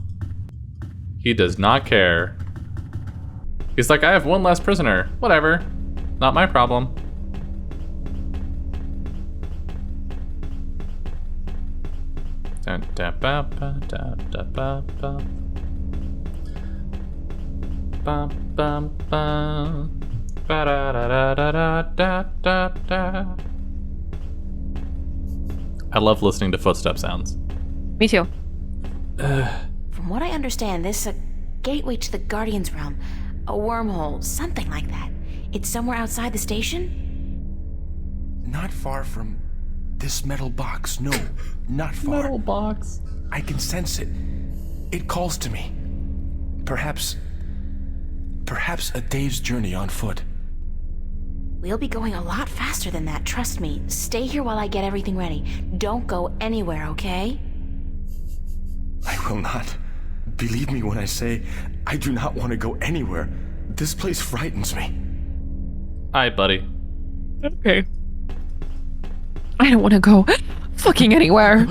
He does not care. He's like, I have one less prisoner. Whatever. Not my problem. Dun, da, ba, ba, da, da, ba, ba. Bum, bum, bum. Ba, da, da, da, da, da, da, da. I love listening to footstep sounds. Me too. From what I understand, this a gateway to the Guardian's realm. A wormhole, something like that. It's somewhere outside the station? Not far from this metal box. No, not far. Metal box. I can sense it. It calls to me. Perhaps a day's journey on foot. We'll be going a lot faster than that, trust me. Stay here while I get everything ready. Don't go anywhere, okay? I will not. Believe me when I say I do not want to go anywhere. This place frightens me. Hi, buddy. Okay. I don't want to go fucking anywhere.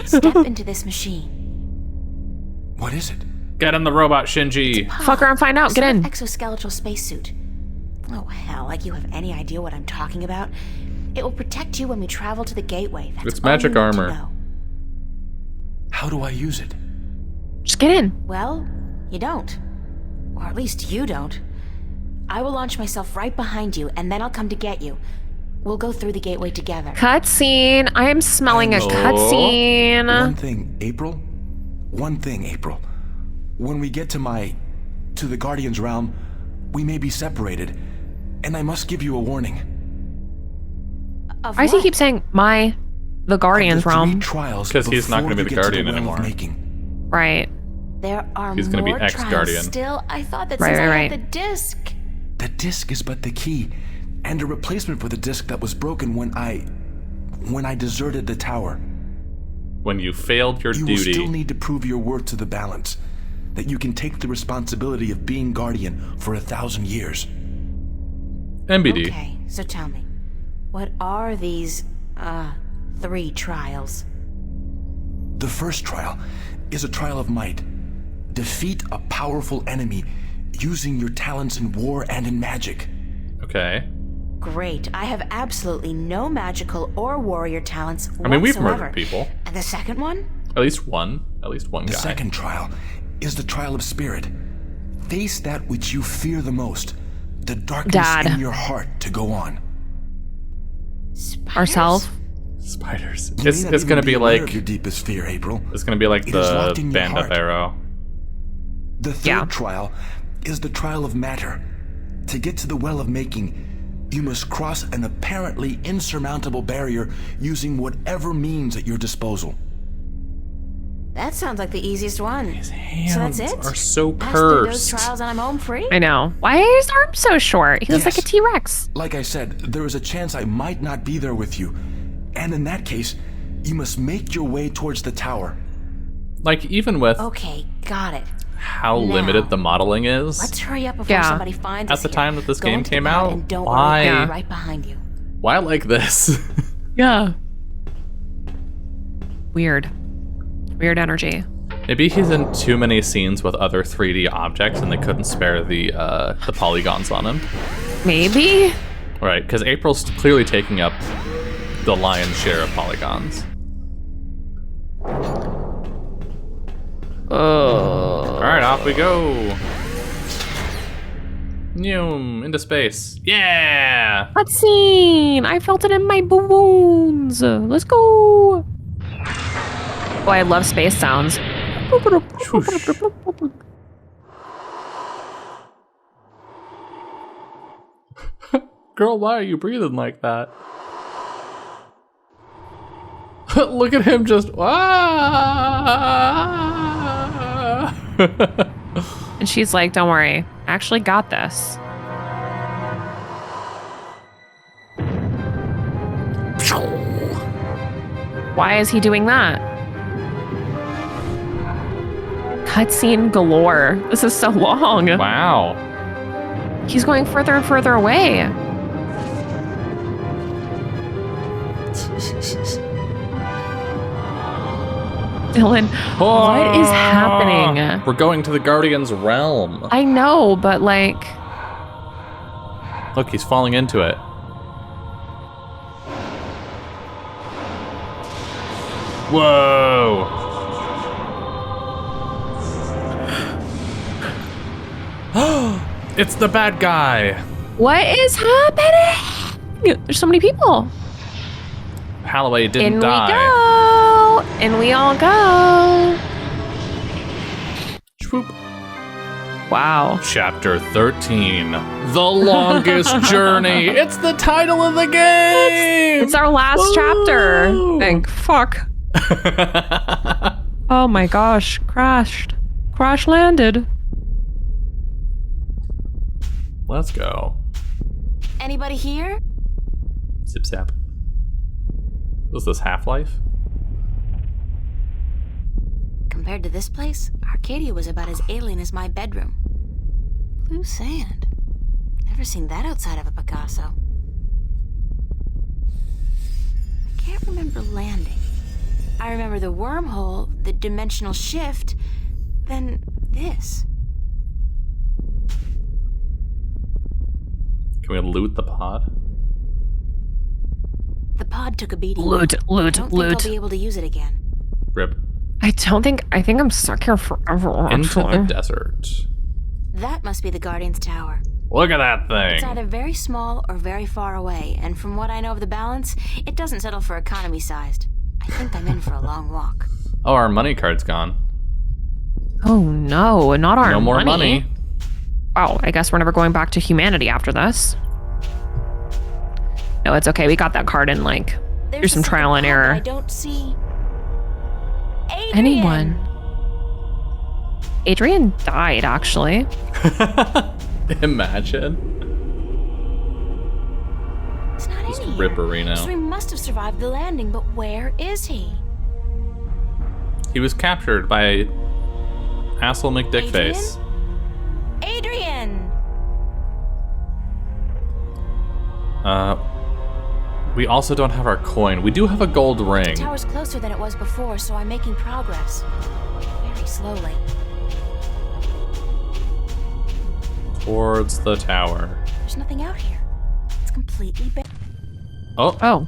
Step into this machine. What is it? Get in the robot, Shinji. Fuck around, find out. Get Some in. exoskeletal spacesuit. Oh, hell, like you have any idea what I'm talking about? It will protect you when we travel to the gateway. That's It's all magic you need to armor. know. How do I use it? Just get in. Well, you don't. Or at least you don't. I will launch myself right behind you, and then I'll come to get you. We'll go through the gateway together. Cutscene. I am smelling a cutscene. One thing, April. When we get to the Guardian's realm, we may be separated, and I must give you a warning. Of Why does he what? keep saying the Guardian's realm? Because he's not going to be the Guardian anymore. Right. There are He's gonna be more ex-Guardian. trials still. I thought that Right, since right, I right. had the disc. The disc is but the key, and a replacement for the disc that was broken when I deserted the tower. When you failed your You will duty. still need to prove your worth to the balance, that you can take the responsibility of being Guardian for 1,000 years. MBD. Okay, so tell me, what are these, 3 trials? The first trial is a trial of might. Defeat a powerful enemy using your talents in war and in magic. Okay. Great, I have absolutely no magical or warrior talents I mean, we've whatsoever. murdered people. And the second one? At least one The guy. second trial is the trial of spirit. Face that which you fear the most, the darkness Dad. in your heart to go on. Spiders? Ourselves. Spiders. You It's may not going to even be aware like of your deepest fear, April. it's going to be like It is the locked in your band up heart. arrow. The third Yeah. trial is the trial of matter. To get to the well of making, you must cross an apparently insurmountable barrier using whatever means at your disposal. That sounds like the easiest one. His So that's hands it? are so Pass through those cursed. trials and I'm home free? I know. Why is his arm so short? He looks like a Yes. T-Rex. Like I said, there is a chance I might not be there with you. And in that case, you must make your way towards the tower. Like, even with Okay, got it. how Now, limited the modeling is, Let's hurry up before Yeah. somebody finds At us the here. time that this Go game into the came pod out, and don't why- worry, I'll Yeah. be right behind you. why like this? Yeah. Weird energy. Maybe he's in too many scenes with other 3D objects and they couldn't spare the polygons on him. Maybe. Right, because April's clearly taking up the lion's share of polygons. Alright, off we go. Noom, into space. Yeah! Cutscene. I felt it in my bones. Let's go. Boy, I love space sounds. Girl, why are you breathing like that? Look at him just. Ah! And she's like, don't worry. I actually got this. Why is he doing that? Cutscene galore. This is so long. Wow. He's going further and further away. Dylan, what is happening? We're going to the Guardian's realm. I know, but like, Look, he's falling into it. Whoa! It's the bad guy. what is happening? There's so many people. Holloway didn't In die. we go. And we all go. Swoop. Wow. Chapter 13. The longest journey. It's the title of the game. It's our last chapter. Woo! Thank fuck. Oh my gosh. Crashed. Crash landed. Let's go. Anybody here? Zip zap. Was this Half-Life? Compared to this place, Arcadia was about as alien as my bedroom. Blue sand. Never seen that outside of a Picasso. I can't remember landing. I remember the wormhole, the dimensional shift, then this. Can we loot the pod? The pod took a beating. Loot, I loot, don't think loot. I'll be able to use it again. Rip. I think I'm stuck here forever. Into the Actually. desert. That must be the Guardian's tower. Look at that It's thing. either very small or very far away, and from what I know of the balance, it doesn't settle for economy-sized. I think I'm in for a long walk. Oh, our money card's gone. Oh no, not our No more money. Wow, I guess we're never going back to humanity after this. No, it's okay. We got that card in like There's through some a second trial and pod, but error. I don't see Anyone? Adrian died, actually. Imagine. It's not Just in rip here. Reno. So he must have survived the landing, but where is he? He was captured by asshole McDickface. Adrian! We also don't have our coin. We do have a gold The ring. tower's closer than it was before, so I'm making progress. Very slowly. Towards the tower. There's nothing out here. It's completely bare. Oh, Oh.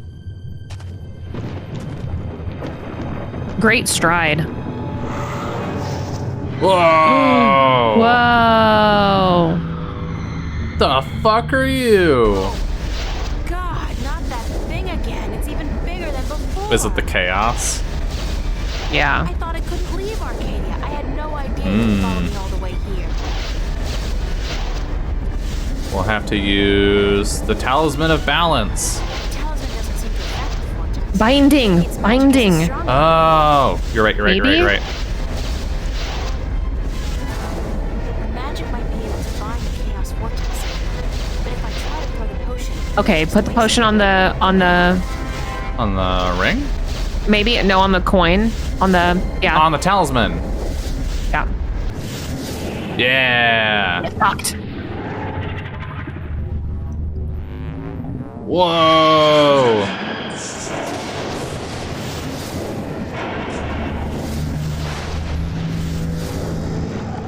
Great stride. whoa! Whoa. The fuck are you? God, not that thing again. It's even bigger than before. Is it the chaos? Yeah. I thought I couldn't leave Arcadia. I had no idea you'd follow me all the way here. We'll have to use the Talisman of Balance. The talisman doesn't seem to affect the vortex. Binding. Its magic Binding. isn't strong enough. Oh, you're right. Maybe? The magic might be able to bind the chaos vortex. But if I try to throw the potion... Okay, put the potion on the On the ring? maybe no, on the coin. On the On the talisman. yeah. Yeah. Fucked. Whoa.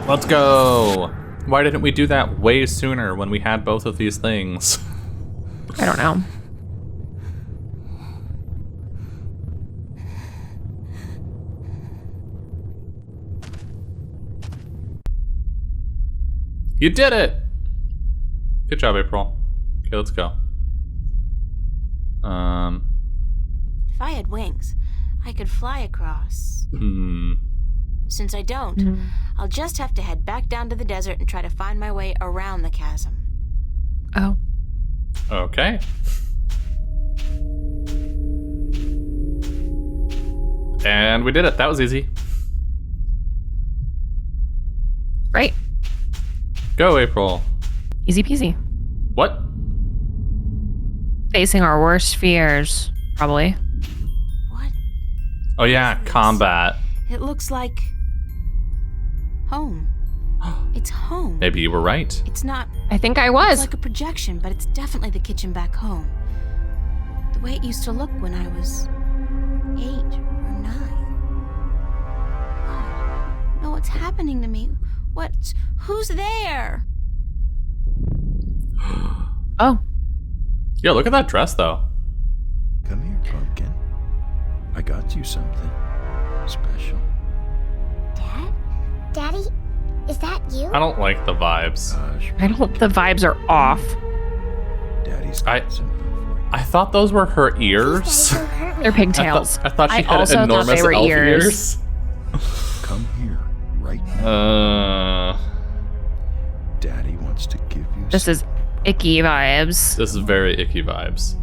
Let's go. Why didn't we do that way sooner when we had both of these things? I don't know. You did it! Good job, April. Okay, let's go. If I had wings, I could fly across. Since I don't, I'll just have to head back down to the desert and try to find my way around the chasm. Oh. Okay. And we did it. That was easy. Right. Go, April. Easy peasy. What? Facing our worst fears, probably. What? Oh yeah, combat. It looks like... home. It's home. Maybe you were right. It's not... I think I It's was. like a projection, but it's definitely the kitchen back home. The way it used to look when I was 8 or 9. God, no, what's happening to me? Who's there? Oh. Yeah, look at that dress though. Come here, pumpkin. I got you something special. Dad? Daddy? Is that you? I don't like the vibes. I don't. The vibes are off. Daddy's I- got something for you. I thought those were her Please, ears. Daddy, don't hurt me. They're pigtails. I thought she had also thought enormous they were elf ears. Come here, right now. Daddy wants to give you This is icky vibes. This is very icky vibes.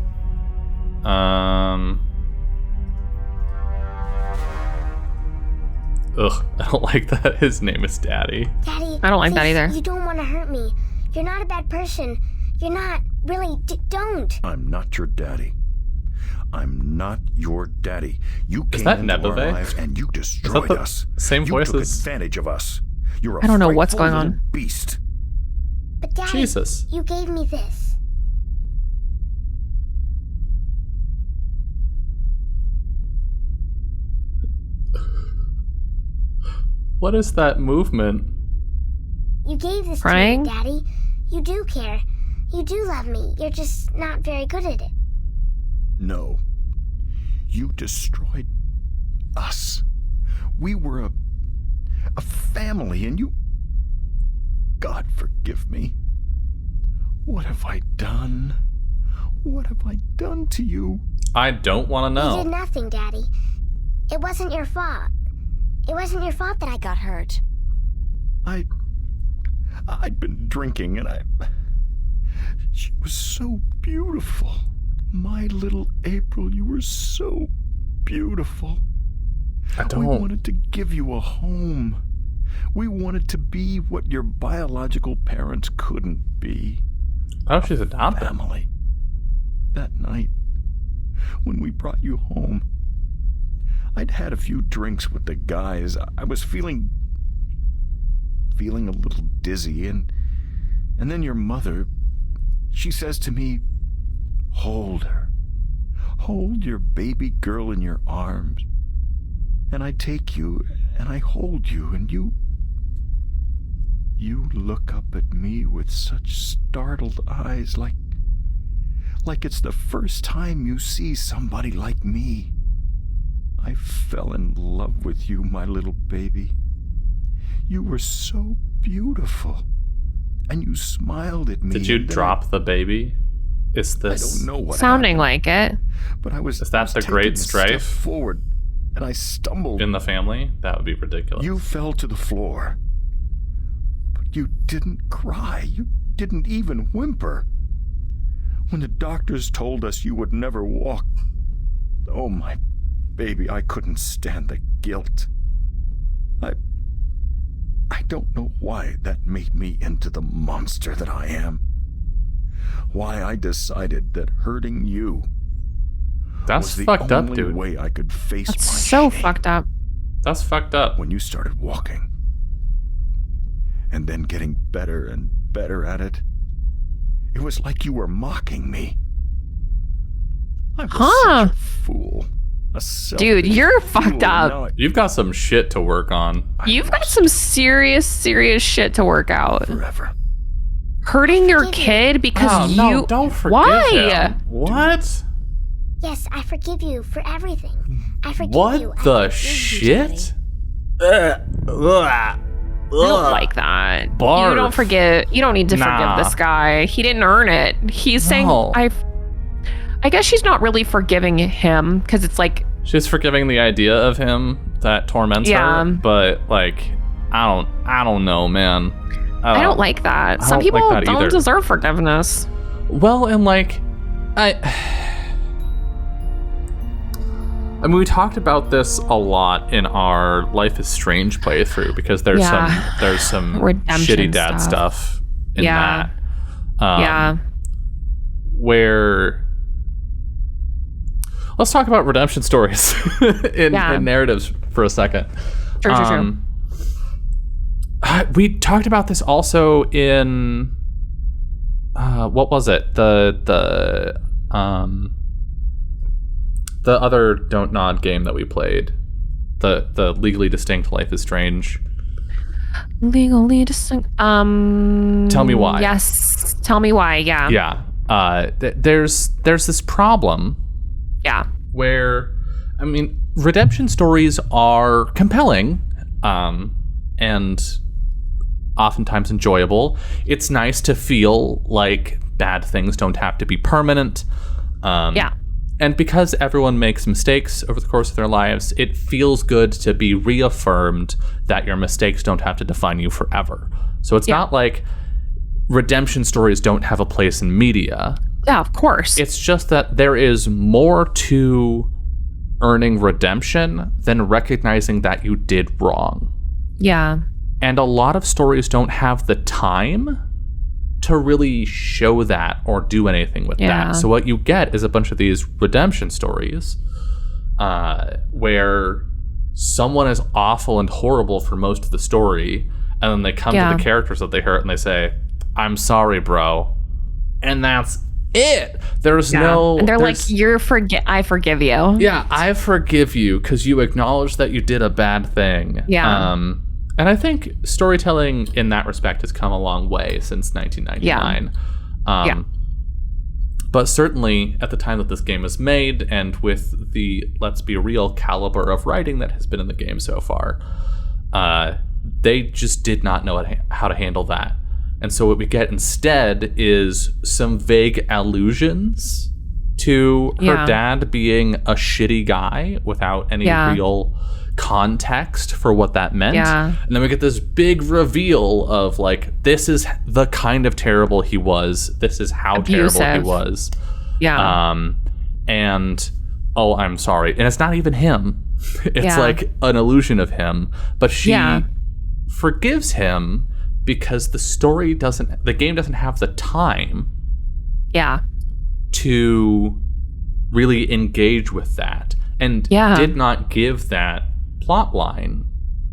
Ugh, I don't like that his name is Daddy. Daddy, I don't like that please, either. You don't want to hurt me. You're not a bad person. You're not. Really, don't. I'm not your daddy. I'm not your daddy. You Is came that into our Nebeve? lives and you destroyed the us. same you voice took as- advantage of us. You're a I don't know what's frightful going little on. Beast. But Daddy, Jesus. you gave me this. What is that movement? You gave this Crying? to me, Daddy. You do care. You do love me. You're just not very good at it. No. You destroyed us. We were a family and you God forgive me. What have I done? What have I done to you? I don't want to You know. did nothing, Daddy. It wasn't your fault. It wasn't your fault that I got hurt. I'd been drinking and she was so beautiful. My little April, you were so beautiful. We wanted to give you a home. We wanted to be what your biological parents couldn't be. Oh, she's adopted. Family. That night, when we brought you home, I'd had a few drinks with the guys. I was feeling a little dizzy, and then your mother, she says to me, hold her. Hold your baby girl in your arms. And I take you, and I hold you, and you look up at me with such startled eyes, like it's the first time you see somebody like me. I fell in love with you, my little baby. You were so beautiful, and you smiled at me. Did you drop the baby? Is this... I don't know what Sounding happened, like it. but I was... Is that the taking great a strife? step forward, and I stumbled. in the family? That would be ridiculous. You fell to the floor. But you didn't cry. You didn't even whimper. When the doctors told us you would never walk, oh, my baby, I couldn't stand the guilt. I don't know why that made me into the monster that I am. Why I decided that hurting you That's was the fucked up, only dude. way I could face That's my so shame. fucked up. That's fucked up. When you started walking, and then getting better and better at it, it was like you were mocking me. I was such a fool. A selfish Dude, you're fool, fucked and up. now You've got some shit to work on. You've got some serious shit to work out. Forever. Hurting your kid because Oh, you... no, don't forgive Why? him. What? Yes, I forgive you for everything. I forgive What you. I the forgive you, shit? I don't like that. Barf. You don't forgive. You don't need to Nah. forgive this guy. He didn't earn it. He's saying, No. I guess she's not really forgiving him because it's like, She's forgiving the idea of him that torments Yeah. her, but like, I don't know, man. I don't like that. I Some don't people like that don't either. deserve forgiveness. Well, and like, I mean, we talked about this a lot in our Life is Strange playthrough because there's Yeah. some Redemption shitty dad stuff in Yeah. that. Yeah. Where let's talk about redemption stories in narratives for a second. True. We talked about this also in what was it? The other Don't Nod game that we played. The Legally Distinct Life is Strange. Legally distinct. Tell me why. Yes. Tell me why. Yeah. Yeah. There's this problem Yeah. where, I mean, redemption stories are compelling and oftentimes enjoyable. It's nice to feel like bad things don't have to be permanent. Yeah. And because everyone makes mistakes over the course of their lives, it feels good to be reaffirmed that your mistakes don't have to define you forever. So it's not like redemption stories don't have a place in media. Yeah, of course. It's just that there is more to earning redemption than recognizing that you did wrong. Yeah. And a lot of stories don't have the time to really show that or do anything with that. So what you get is a bunch of these redemption stories where someone is awful and horrible for most of the story, and then they come to the characters that they hurt and they say, "I'm sorry, bro," and that's it. There's no, and they're like, I forgive you. Yeah, I forgive you because you acknowledge that you did a bad thing. Yeah. And I think storytelling in that respect has come a long way since 1999. But certainly at the time that this game was made, and with the, let's be real, caliber of writing that has been in the game so far, they just did not know how to handle that. And so what we get instead is some vague allusions to her dad being a shitty guy without any real context for what that meant. And then we get this big reveal of like, this is the kind of terrible he was. This is how Abusive. terrible he was. And oh, I'm sorry. And it's not even him. It's like an illusion of him. But she forgives him because the game doesn't have the time to really engage with that, and did not give that plot line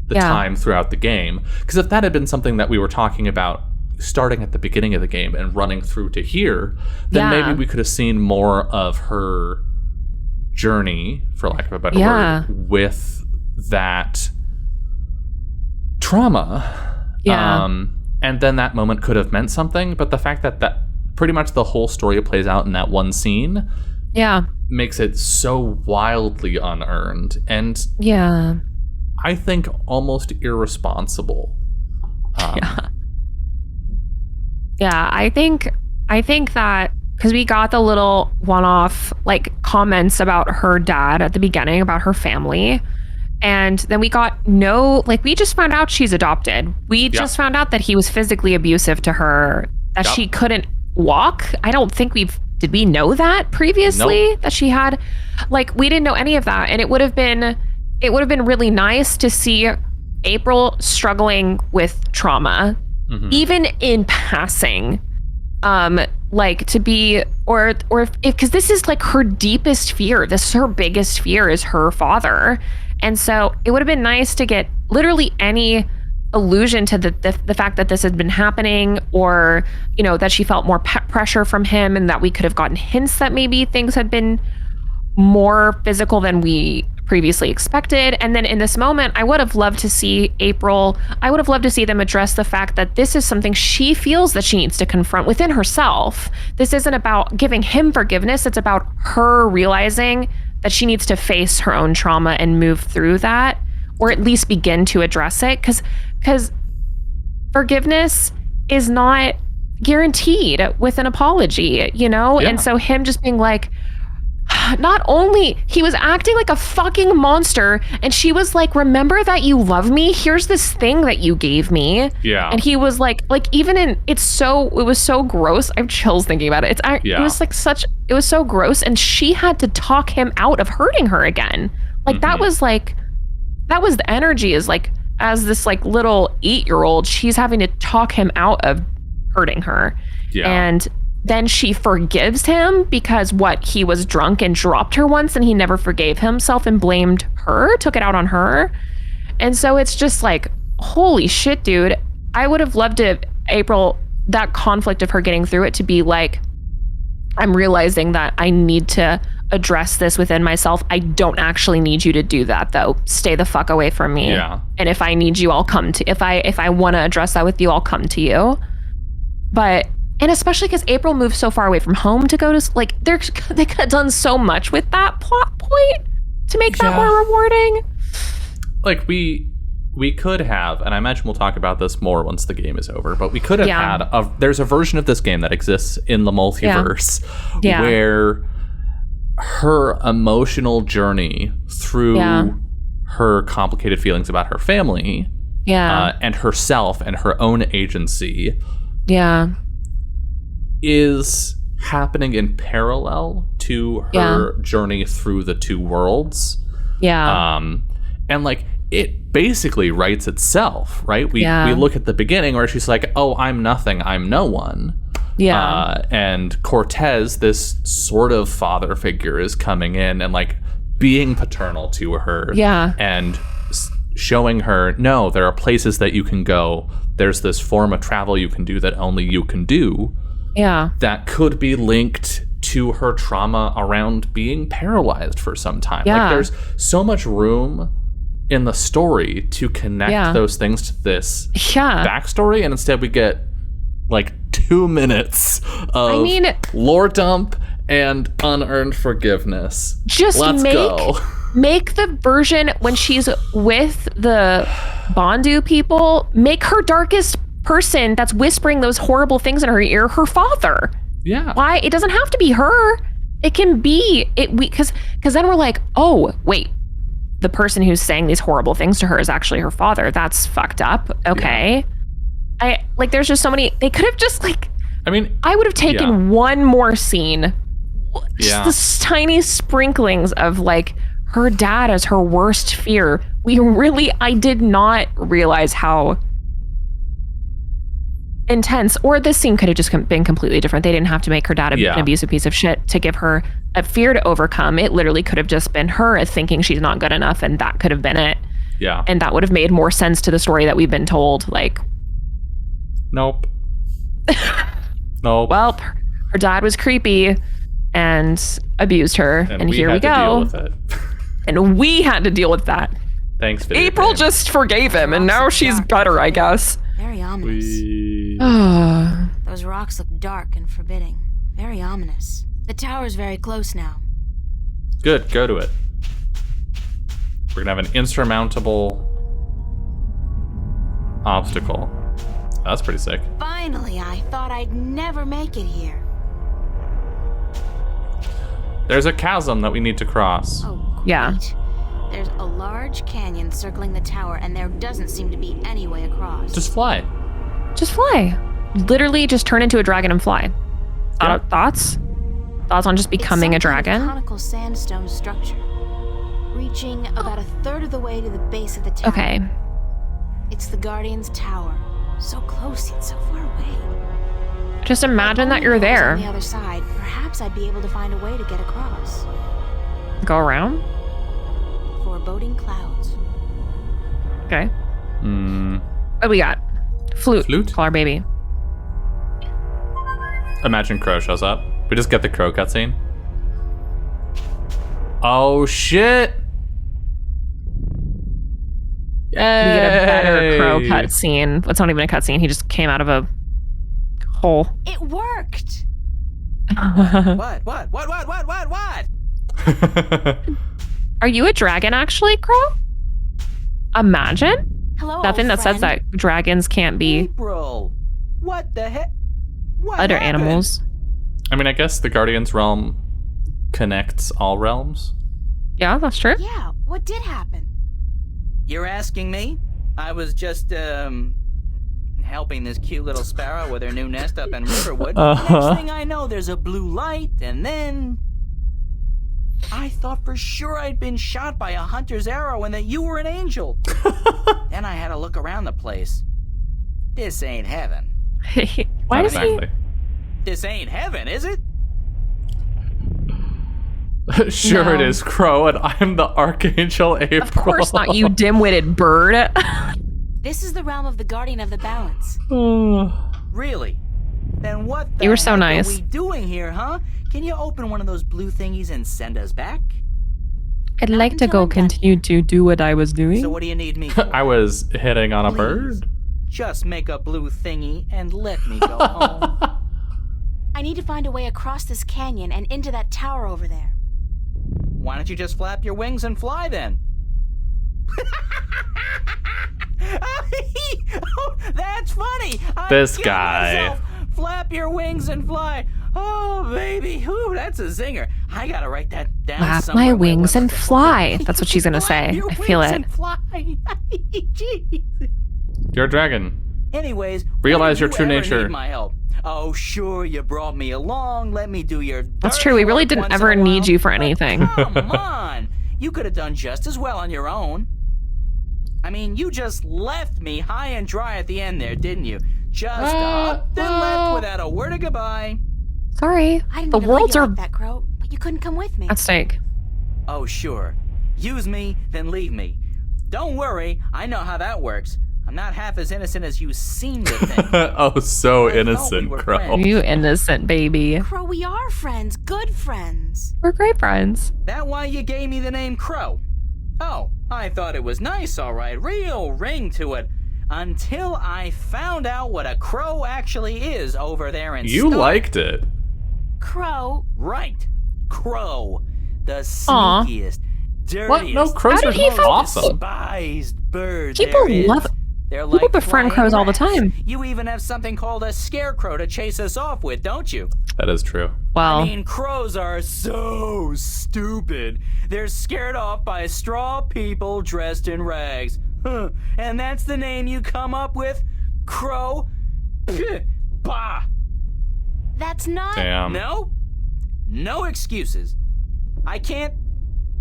the time throughout the game. Because if that had been something that we were talking about starting at the beginning of the game and running through to here, then maybe we could have seen more of her journey, for lack of a better word, with that trauma. And then that moment could have meant something, but the fact that pretty much the whole story plays out in that one scene makes it so wildly unearned and I think almost irresponsible. I think that because we got the little one-off like comments about her dad at the beginning, about her family, and then we got we just found out she's adopted. We just found out that he was physically abusive to her, that she couldn't walk. I don't think did we know that previously? Nope. That she had, we didn't know any of that. And it would have been really nice to see April struggling with trauma, even in passing, to be, or if because this is like her deepest fear. This is her biggest fear, is her father. And so it would have been nice to get literally any allusion to the fact that this had been happening, or that she felt more pressure from him, and that we could have gotten hints that maybe things had been more physical than we previously expected. And then in this moment, I would have loved to see them address the fact that this is something she feels that she needs to confront within herself. This isn't about giving him forgiveness. It's about her realizing that she needs to face her own trauma and move through that, or at least begin to address it, because forgiveness is not guaranteed with an apology, And so him just being like, not only he was acting like a fucking monster, and she was like, remember that you love me, here's this thing that you gave me, and he was like even in it was so gross. I have chills thinking about it. It was it was so gross, and she had to talk him out of hurting her again. That was the energy, is as this little 8-year-old, she's having to talk him out of hurting her. And then she forgives him because he was drunk and dropped her once, and he never forgave himself and blamed her, took it out on her. And so it's just holy shit, dude. I would have loved April, that conflict of her getting through it, to be I'm realizing that I need to address this within myself. I don't actually need you to do that, though. Stay the fuck away from me. And if I need you, I'll come to, if I want to address that with you, I'll come to you. And especially because April moved so far away from home to go to, they could have done so much with that plot point to make that more rewarding. We could have, and I imagine we'll talk about this more once the game is over, but we could have had there's a version of this game that exists in the multiverse where her emotional journey through her complicated feelings about her family and herself and her own agency is happening in parallel to her journey through the two worlds. And it basically writes itself, right? We look at the beginning where she's like, oh, I'm nothing, I'm no one. And Cortez, this sort of father figure, is coming in and being paternal to her and showing her, no, there are places that you can go. There's this form of travel you can do that only you can do. That could be linked to her trauma around being paralyzed for some time. There's so much room in the story to connect those things to this backstory, and instead we get 2 minutes of lore dump and unearned forgiveness. Just let's go. Make the version when she's with the Bondu people, make her darkest person that's whispering those horrible things in her ear her father? Yeah. Why? It doesn't have to be her. It can be because then we're like, oh wait, the person who's saying these horrible things to her is actually her father. That's fucked up. Okay. Yeah. There's just so many. They could have just I would have taken one more scene, just the tiny sprinklings of her dad as her worst fear. I did not realize how intense, or this scene could have just been completely different. They didn't have to make her dad an abusive piece of shit to give her a fear to overcome. It literally could have just been her thinking she's not good enough, and that could have been it. Yeah. And that would have made more sense to the story that we've been told. Nope. Nope. Well, her dad was creepy and abused her, and here we go. To deal with it. And we had to deal with that. Thanks, video April game. just forgave him, and now she's better, I guess. Very ominous. Those rocks look dark and forbidding. Very ominous. The tower's very close now. Good, go to it. We're gonna have an insurmountable obstacle. That's pretty sick. Finally, I thought I'd never make it here. There's a chasm that we need to cross. Oh, great. Yeah. There's a large canyon circling the tower, and there doesn't seem to be any way across. Just fly. Just fly. Literally just turn into a dragon and fly. Yeah. Thoughts? Thoughts on just becoming a dragon? It's some kind of conical sandstone structure, reaching about a third of the way to the base of the tower. Okay. It's the Guardian's tower. So close yet so far away. Just imagine that you're On there. the other side, perhaps I'd be able to find a way to get across. Go around? Foreboding clouds. Okay. What do we got? Flute. Flute? Call our baby. Imagine Crow shows up. We just get the Crow cutscene. Oh shit! Yay! We get a better Crow cutscene. It's not even a cutscene. He just came out of a hole. It worked! What? Are you a dragon, actually, Crow? Imagine. Hello, Nothing that says friend. that dragons can't be April, what the heck? What other happened? animals. I mean, I guess the Guardian's realm connects all realms. Yeah, that's true. Yeah, what did happen? You're asking me? I was just, helping this cute little sparrow with her new nest up in Riverwood. Next thing I know, there's a blue light, and then... I thought for sure I'd been shot by a hunter's arrow and that you were an angel. Then I had to look around the place. This ain't heaven. Why Not is exactly. This ain't heaven, is it? Sure No. it is, Crow, and I'm the Archangel April. Of course not, you dim-witted bird. This is the realm of the Guardian of the Balance. Really? Then what the You were so heck nice. are we doing here, huh? Can you open one of those blue thingies and send us back? I'd like to until go I'm done continue to do what I was doing. So what do you need me for? I was hitting on a Please, bird. Just make a blue thingy and let me go home. I need to find a way across this canyon and into that tower over there. Why don't you just flap your wings and fly then? Oh, that's funny. I'm This killing guy. myself. Flap your wings and fly. Oh, baby. Ooh, that's a zinger. I gotta write that down Flap somewhere. my where wings we're- and fly. That's what she's gonna Flap say. your I feel wings it. and fly. Jeez. You're a dragon. Anyways, Realize when your did true you ever nature. Need my help? Oh, sure, you brought me along. Let me do your. That's dirty true. We really work didn't once ever in a need while. you for But anything. Come on, you could have done just as well on your own. I mean, you just left me high and dry at the end there, didn't you? Just up and left without a word of goodbye. Sorry. I didn't The mean to leave worlds you are like that, Crow, but you couldn't come with me. at stake. Oh, sure. Use me, then leave me. Don't worry, I know how that works. I'm not half as innocent as you seem to think. Oh, so I thought innocent, we were Crow. friends. You innocent baby. Crow, we are friends, good friends. We're great friends. That why you gave me the name Crow? Oh, I thought it was nice, all right. Real ring to it. Until I found out what a crow actually is over there in You Star- liked it. Crow, Right. Crow. The Aw. sneakiest, dirtiest, What? No, crows How are did he find- awesome. despised bird People there is. love They're People like befriend flying crows all the rats. time. You even have something called a scarecrow to chase us off with, don't you? That is true. Well, I mean, crows are so stupid. They're scared off by straw people dressed in rags. Huh. And that's the name you come up with? Crow? Pfft, bah! That's not. Damn. No? No excuses. I can't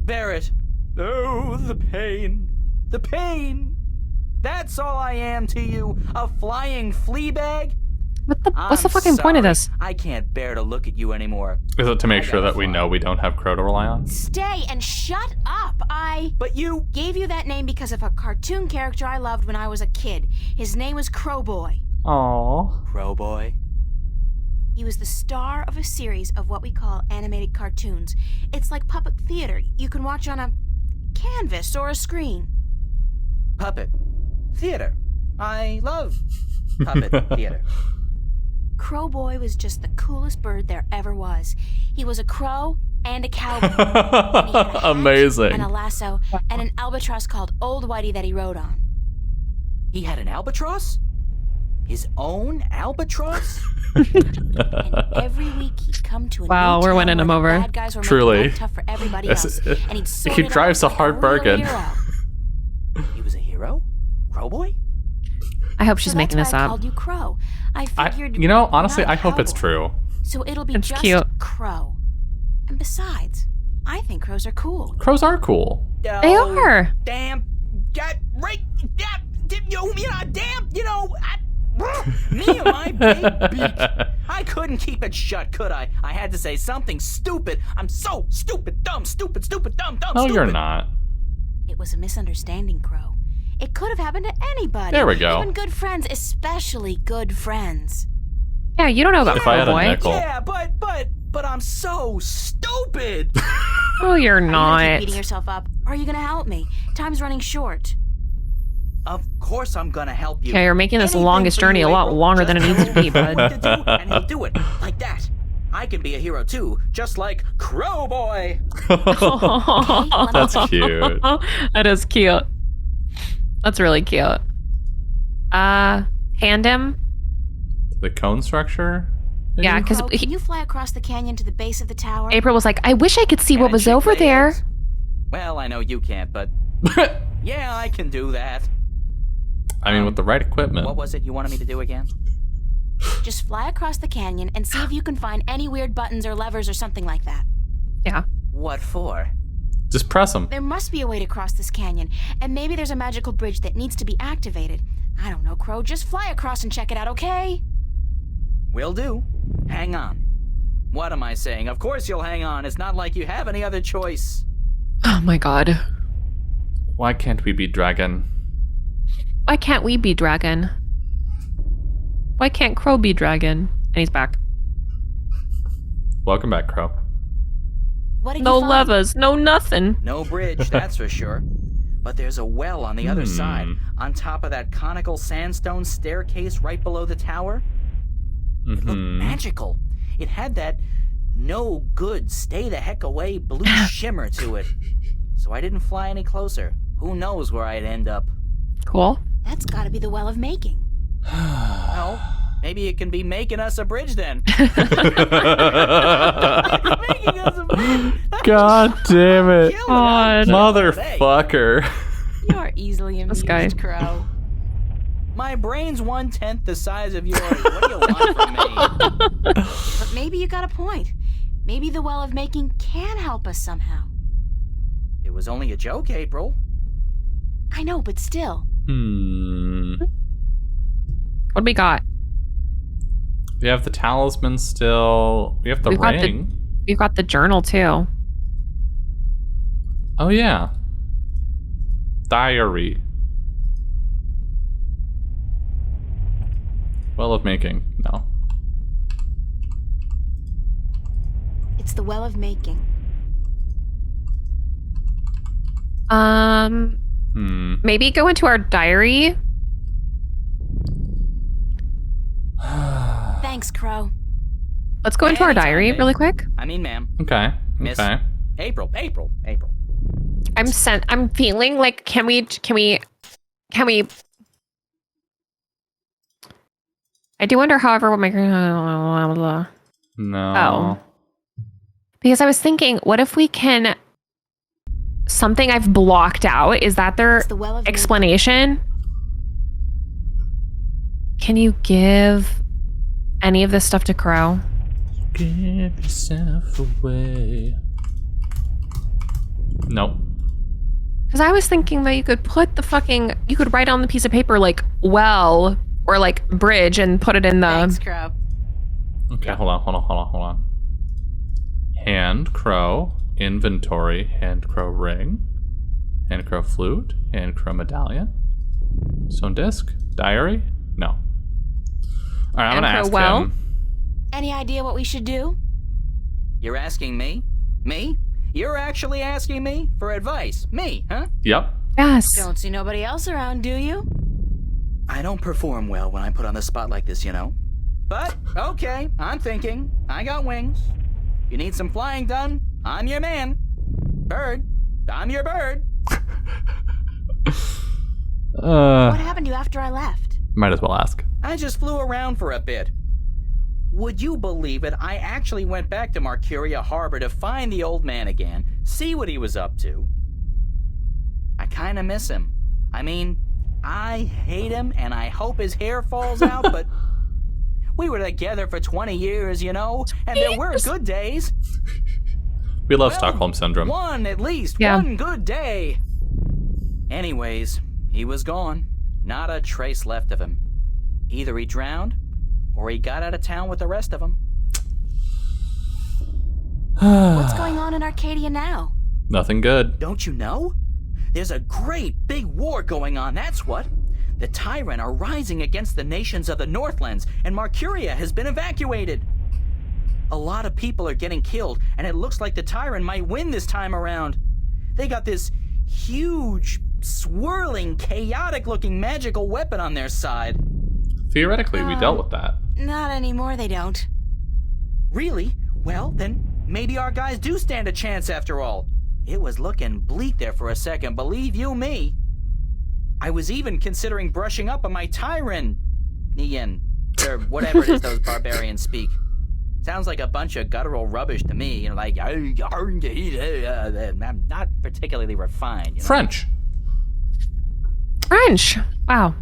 bear it. Oh, the pain. The pain. That's all I am to you, a flying flea bag? what's the fucking point of this? I can't bear to look at you anymore. Is it to make I sure gotta that we fly. know we don't have Crow to rely on? Stay and shut up. I But you... gave you that name because of a cartoon character I loved when I was a kid. His name was Crowboy. Aww. Crow boy. He was the star of a series of what we call animated cartoons. It's like puppet theater. You can watch on a canvas or a screen. Puppet. Theater. I love puppet theater. Crowboy was just the coolest bird there ever was. He was a crow and a cowboy. And he had a hat Amazing. And a lasso and an albatross called Old Whitey that he rode on. He had an albatross? His own albatross? And every week he'd come to a Wow, new we're town winning him where the over. bad guys were Truly. making life tough for everybody else. And he'd sort He it drives out a like hard real bargain. hero. He was a hero? Crowboy? I hope she's So making that's this why I up. called you Crow. I figured Honestly, not a I hope it's cowboy. true. So it'll be It's just cute. Crow. And besides, I think crows are cool. Crows are cool. They are. Damn. God, right. Damn, me and my big beak. I couldn't keep it shut, could I? I had to say something stupid. I'm so stupid, dumb, stupid, dumb, No, stupid. you're not. It was a misunderstanding, Crow. It could have happened to anybody. There we go. Even good friends, especially good friends. Yeah, you don't know about If I had a Crowboy. nickel. Yeah, but I'm so stupid. Oh, you're Are you gonna not. keep beating yourself up? Or are you gonna help me? Time's running short. Of course I'm gonna help you. Okay, you're making this Anything longest for journey you, a lot April. longer Just than it tell needs to be, me what bud. to do, and he'll do it like that. I can be a hero too, just like Crowboy. That's cute. That is cute. That's really cute. Hand him. The cone structure? maybe? Yeah, because Crow, can you fly across the canyon to the base of the tower? April was like, I wish I could see what Can was she over lay there. eggs? Well, I know you can't, but yeah, I can do that. I mean, with the right equipment. What was it you wanted me to do again? Just fly across the canyon and see if you can find any weird buttons or levers or something like that. Yeah. What for? Just press them. There must be a way to cross this canyon, and maybe there's a magical bridge that needs to be activated. I don't know, Crow. Just fly across and check it out, okay? Will do. Hang on. What am I saying? Of course you'll hang on. It's not like you have any other choice. Oh my god. Why can't we be dragon? Why can't we be dragon? Why can't Crow be dragon? And he's back. Welcome back, Crow. What did No you find? levers, no nothing. No bridge, that's for sure. But there's a well on the other side, on top of that conical sandstone staircase right below the tower. It looked magical. It had that no good, stay the heck away blue shimmer to it. So I didn't fly any closer. Who knows where I'd end up? Cool. That's gotta be the Well of Making. Well, maybe it can be making us a bridge then. Making us a bridge. God damn it. Kill it. God. Motherfucker. You're easily amused, guy. Crow. My brain's 1/10 the size of yours. What do you want from me? But maybe you got a point. Maybe the Well of Making can help us somehow. It was only a joke, April. I know, but still. What do we got? We have the talisman still. We have the We've got ring. We've got the journal too. Oh, yeah. Diary. Well of making. No. It's the Well of Making. Maybe go into our diary. Thanks, Crow. Let's go into our Anytime, diary babe. really quick. I mean, ma'am. Okay. Miss Okay. April. I'm feeling like can we I do wonder, however, what my No. because I was thinking, what if we can something I've blocked out? Is that their It's the well of explanation? Can you give any of this stuff to Crow? Give yourself away. Nope. Because I was thinking that you could put you could write on the piece of paper like well or like bridge and put it in the. Thanks, Crow. Okay, hold on. Hand crow, inventory, hand crow ring, hand crow flute, hand crow medallion, stone disc, diary? No. All right, I'm gonna Hand ask crow well? him. Any idea what we should do? You're asking me? Me? You're actually asking me for advice? Me, huh? Yep. Yes. Don't see nobody else around, do you? I don't perform well when I'm put on the spot like this, you know. But, okay, I'm thinking. I got wings. You need some flying done? I'm your man. Bird, I'm your bird. What happened to you after I left? Might as well ask. I just flew around for a bit. Would you believe it? I actually went back to Mercuria Harbor to find the old man again, see what he was up to. I kinda miss him. I mean, I hate him and I hope his hair falls out, but we were together for 20 years, you know, and there were good days. We love Stockholm Syndrome. At least Yeah. one good day. Anyways, he was gone. Not a trace left of him. Either he drowned, or he got out of town with the rest of them. What's going on in Arcadia now? Nothing good. Don't you know? There's a great big war going on, that's what. The Tyrant are rising against the nations of the Northlands, and Mercuria has been evacuated. A lot of people are getting killed, and it looks like the Tyrant might win this time around. They got this huge, swirling, chaotic-looking magical weapon on their side. Theoretically, we dealt with that. Not anymore, they don't. Really? Well, then maybe our guys do stand a chance after all. It was looking bleak there for a second, believe you me. I was even considering brushing up on my Tyrant, or whatever it is those barbarians speak. Sounds like a bunch of guttural rubbish to me, you know, like, I'm not particularly refined, you know? French. French. Wow.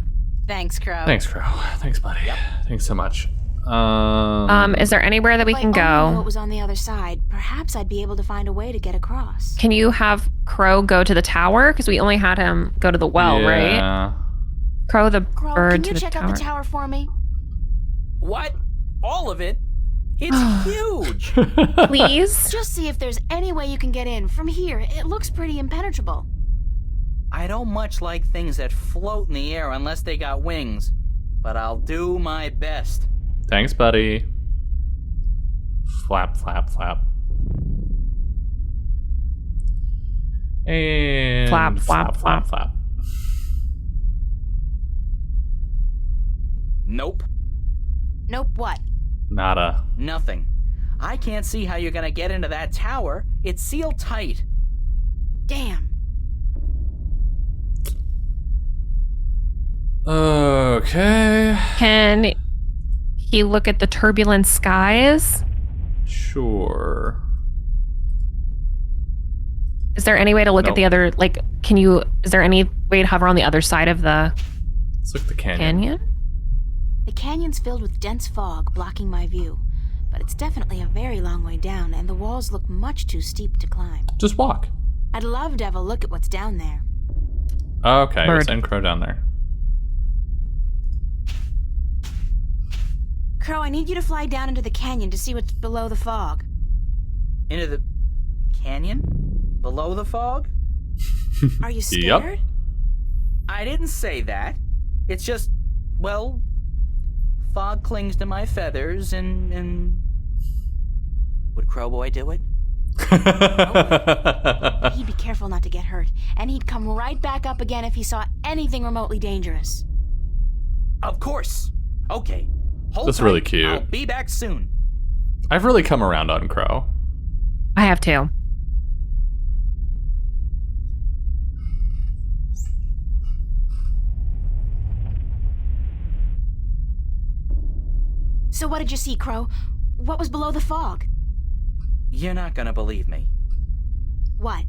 Thanks, Crow. Thanks, Crow. Thanks, buddy. Thanks so much. Is there anywhere that we If can I only knew go? what was on the other side, perhaps I'd be able to find a way to get across. Can you have Crow go to the tower? Because we only had him go to the well, right? Yeah. Crow the Crow, bird can to you the check tower. out the tower for me? What? All of it? It's huge! Please? Just see if there's any way you can get in from here. It looks pretty impenetrable. I don't much like things that float in the air unless they got wings, but I'll do my best. Thanks, buddy. Flap, flap, flap. And Flap, flap, flap. flap. Nope. Nope, what? Nada. Nothing. I can't see how you're gonna get into that tower. It's sealed tight. Damn. Okay. Can he look at the turbulent skies? Sure. Is there any way to look at Nope. the other, like, is there any way to hover on the other side of the Let's look at the canyon. canyon? The canyon's filled with dense fog, blocking my view. But it's definitely a very long way down, and the walls look much too steep to climb. Just walk. I'd love to have a look at what's down there. Okay, we'll Bird. send Crow down there. Crow, I need you to fly down into the canyon to see what's below the fog. Into the canyon? Below the fog? Are you Yep. scared? I didn't say that. It's just, well, fog clings to my feathers and... Would Crowboy do it? He'd be careful not to get hurt, and he'd come right back up again if he saw anything remotely dangerous. Of course. Okay. Hold That's tight. really cute. I'll be back soon. I've really come around on Crow. I have two. So what did you see, Crow? What was below the fog? You're not gonna believe me. What?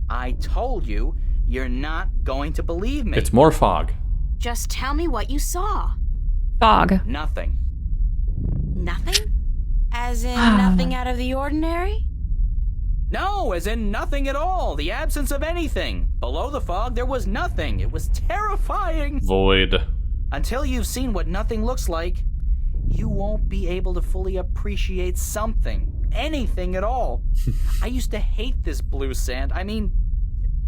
I told you, you're not going to believe me. It's more fog. Just tell me what you saw. Fog. Nothing. Nothing? As in nothing out of the ordinary? No, as in nothing at all. The absence of anything. Below the fog, there was nothing. It was terrifying. Void. Until you've seen what nothing looks like, you won't be able to fully appreciate something. Anything at all. I used to hate this blue sand. I mean,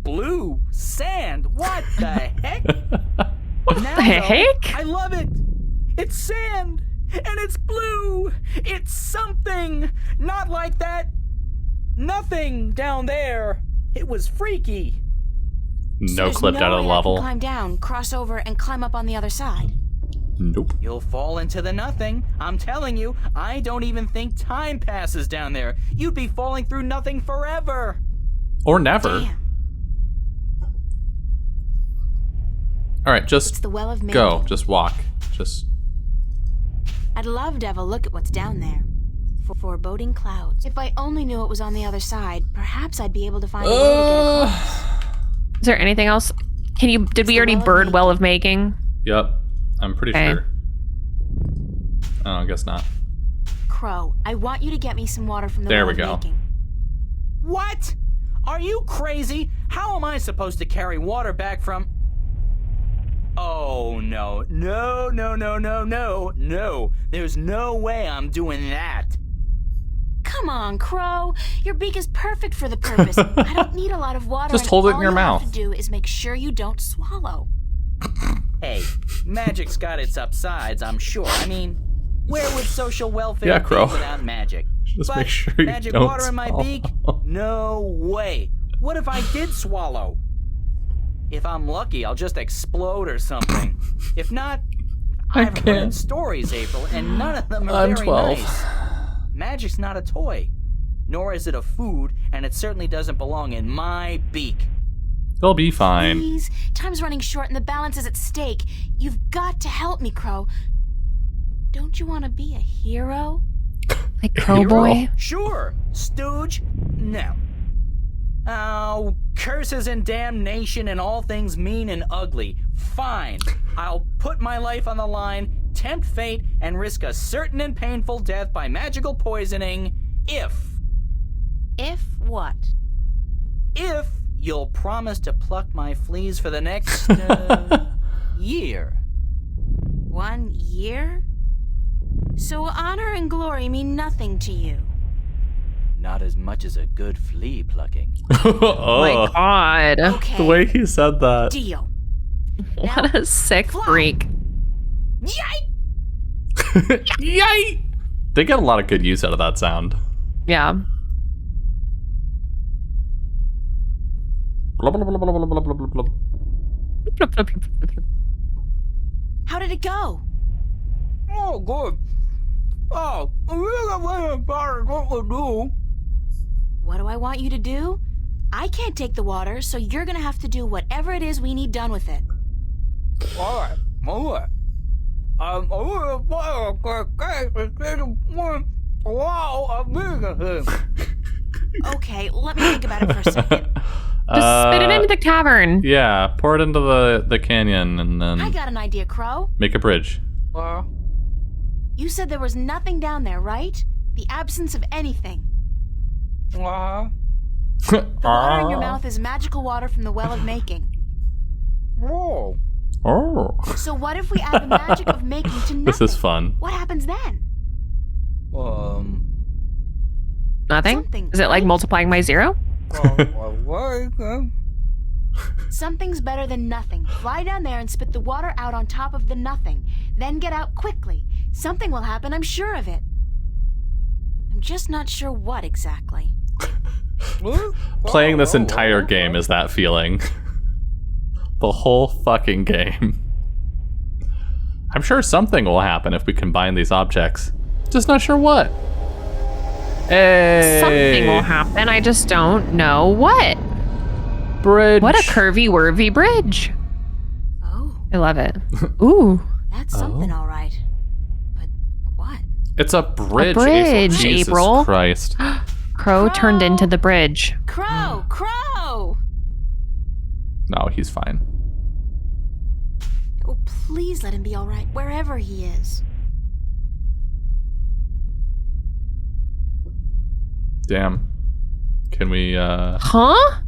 blue sand. What the heck? What the heck? I love it. It's sand. And it's blue. It's something. Not like that. Nothing down there. It was freaky. No clipped out of the level. I can climb down, cross over, and climb up on the other side. Nope. You'll fall into the nothing. I'm telling you, I don't even think time passes down there. You'd be falling through nothing forever. Or never. Damn. All right, just It's the Well of Making. go. Just walk. Just. I'd love to have a look at what's down there. Foreboding clouds. If I only knew it was on the other side, perhaps I'd be able to find a way to get across. Is there anything else? Did we already bird Well of Making? Yep. I'm pretty Okay. sure. Oh, I guess not. Crow, I want you to get me some water from the There Well we of go. Making. What? Are you crazy? How am I supposed to carry water back from... Oh, no. No, no, no, no, no, no. There's no way I'm doing that. Come on, Crow. Your beak is perfect for the purpose. I don't need a lot of water. Just and hold it in all your you mouth. have to do is make sure you don't swallow. Hey, magic's got its upsides, I'm sure. I mean, where would social welfare Yeah, be Crow. without magic? Just But make sure you magic don't water in my swallow. beak? No way. What if I did swallow? If I'm lucky, I'll just explode or something. If not, I've heard can't. stories, April, and none of them are I'm very 12. nice. Magic's not a toy, nor is it a food, and it certainly doesn't belong in my beak. They'll be fine. Please, time's running short and the balance is at stake. You've got to help me, Crow. Don't you want to be a hero? Like Crow Boy? Sure. Stooge? No. Oh, curses and damnation and all things mean and ugly. Fine. I'll put my life on the line, tempt fate, and risk a certain and painful death by magical poisoning if What? if you'll promise to pluck my fleas for the next year. 1 year? So honor and glory mean nothing to you. Not as much as a good flea plucking. Oh my god. Okay. The way he said that. Deal. What a sick freak. Yay! Yay! They get a lot of good use out of that sound. Yeah. Blah, blah, blah, blah, blah, blah, blah, blah, blah. How did it go? Oh, good. Oh, I really about what we do. What do I want you to do? I can't take the water, so you're gonna have to do whatever it is we need done with it. All right. Okay, let me think about it for a second. Just spit it into the cavern. Yeah, pour it into the canyon and I then got an idea, Crow. make a bridge. You said there was nothing down there, right? The absence of anything. The water in your mouth is magical water from the Well of Making. Oh. Oh. So what if we add the magic of making to nothing? This is fun. What happens then? Nothing? Something, Is it like right? multiplying by 0? Something's better than nothing. Fly down there and spit the water out on top of the nothing. Then get out quickly. Something will happen, I'm sure of it. I'm just not sure what exactly. Playing this entire game is that feeling. The whole fucking game. I'm sure something will happen if we combine these objects. Just not sure what. Hey. Something will happen. I just don't know what. Bridge. What a curvy-wurvy bridge. Oh, I love it. Ooh. that's something all right. But It's a bridge. A bridge, Jesus April. Christ. Crow turned into the bridge. Crow! Crow! No, he's fine. Oh, please let him be all right, wherever he is. Damn. Can we, Huh?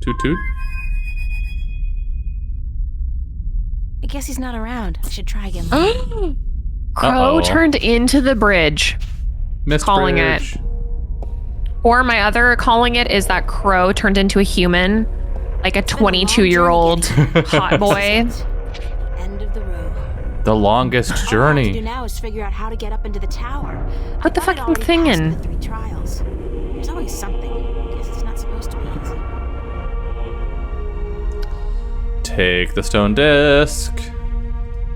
toot toot? I guess he's not around. I should try again later. Crow Uh-oh. turned into the bridge. Missed Calling bridge. it. Or my other calling it is that Crow turned into a human. Like a 22-year-old hot boy. End of the road. The longest All I have to journey. do now is figure out how to get up into the tower. Put the I thought I'd fucking already thing passed in. The 3 trials. There's always something. Guess it's not supposed to be easy. Take the stone disc.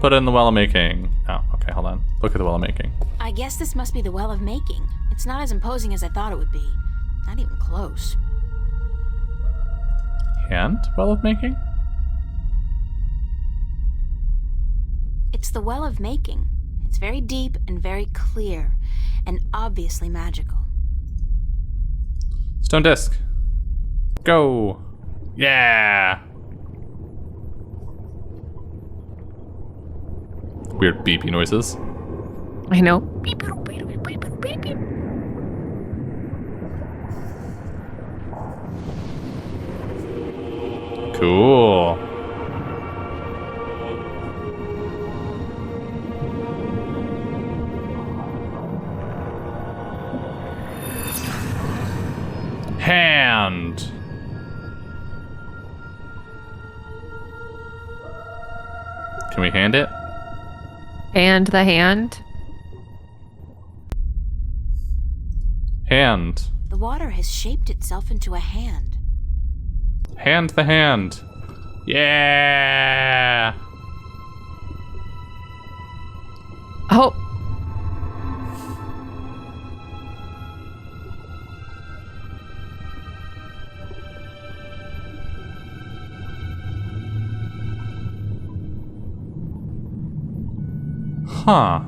Put it in the well of making. Oh, okay, hold on. Look at the well of making. I guess this must be the well of making. It's not as imposing as I thought it would be. Not even close. And well of making? It's the well of making. It's very deep and very clear, and obviously magical. Stone disc. Go. Yeah. Weird beepy noises. I know. Beep, beep, beep, beep, beep, beep, beep. Cool. Hand. Can we hand it? And the hand. Hand. The water has shaped itself into a hand. Hand the hand. Yeah. Oh. Huh.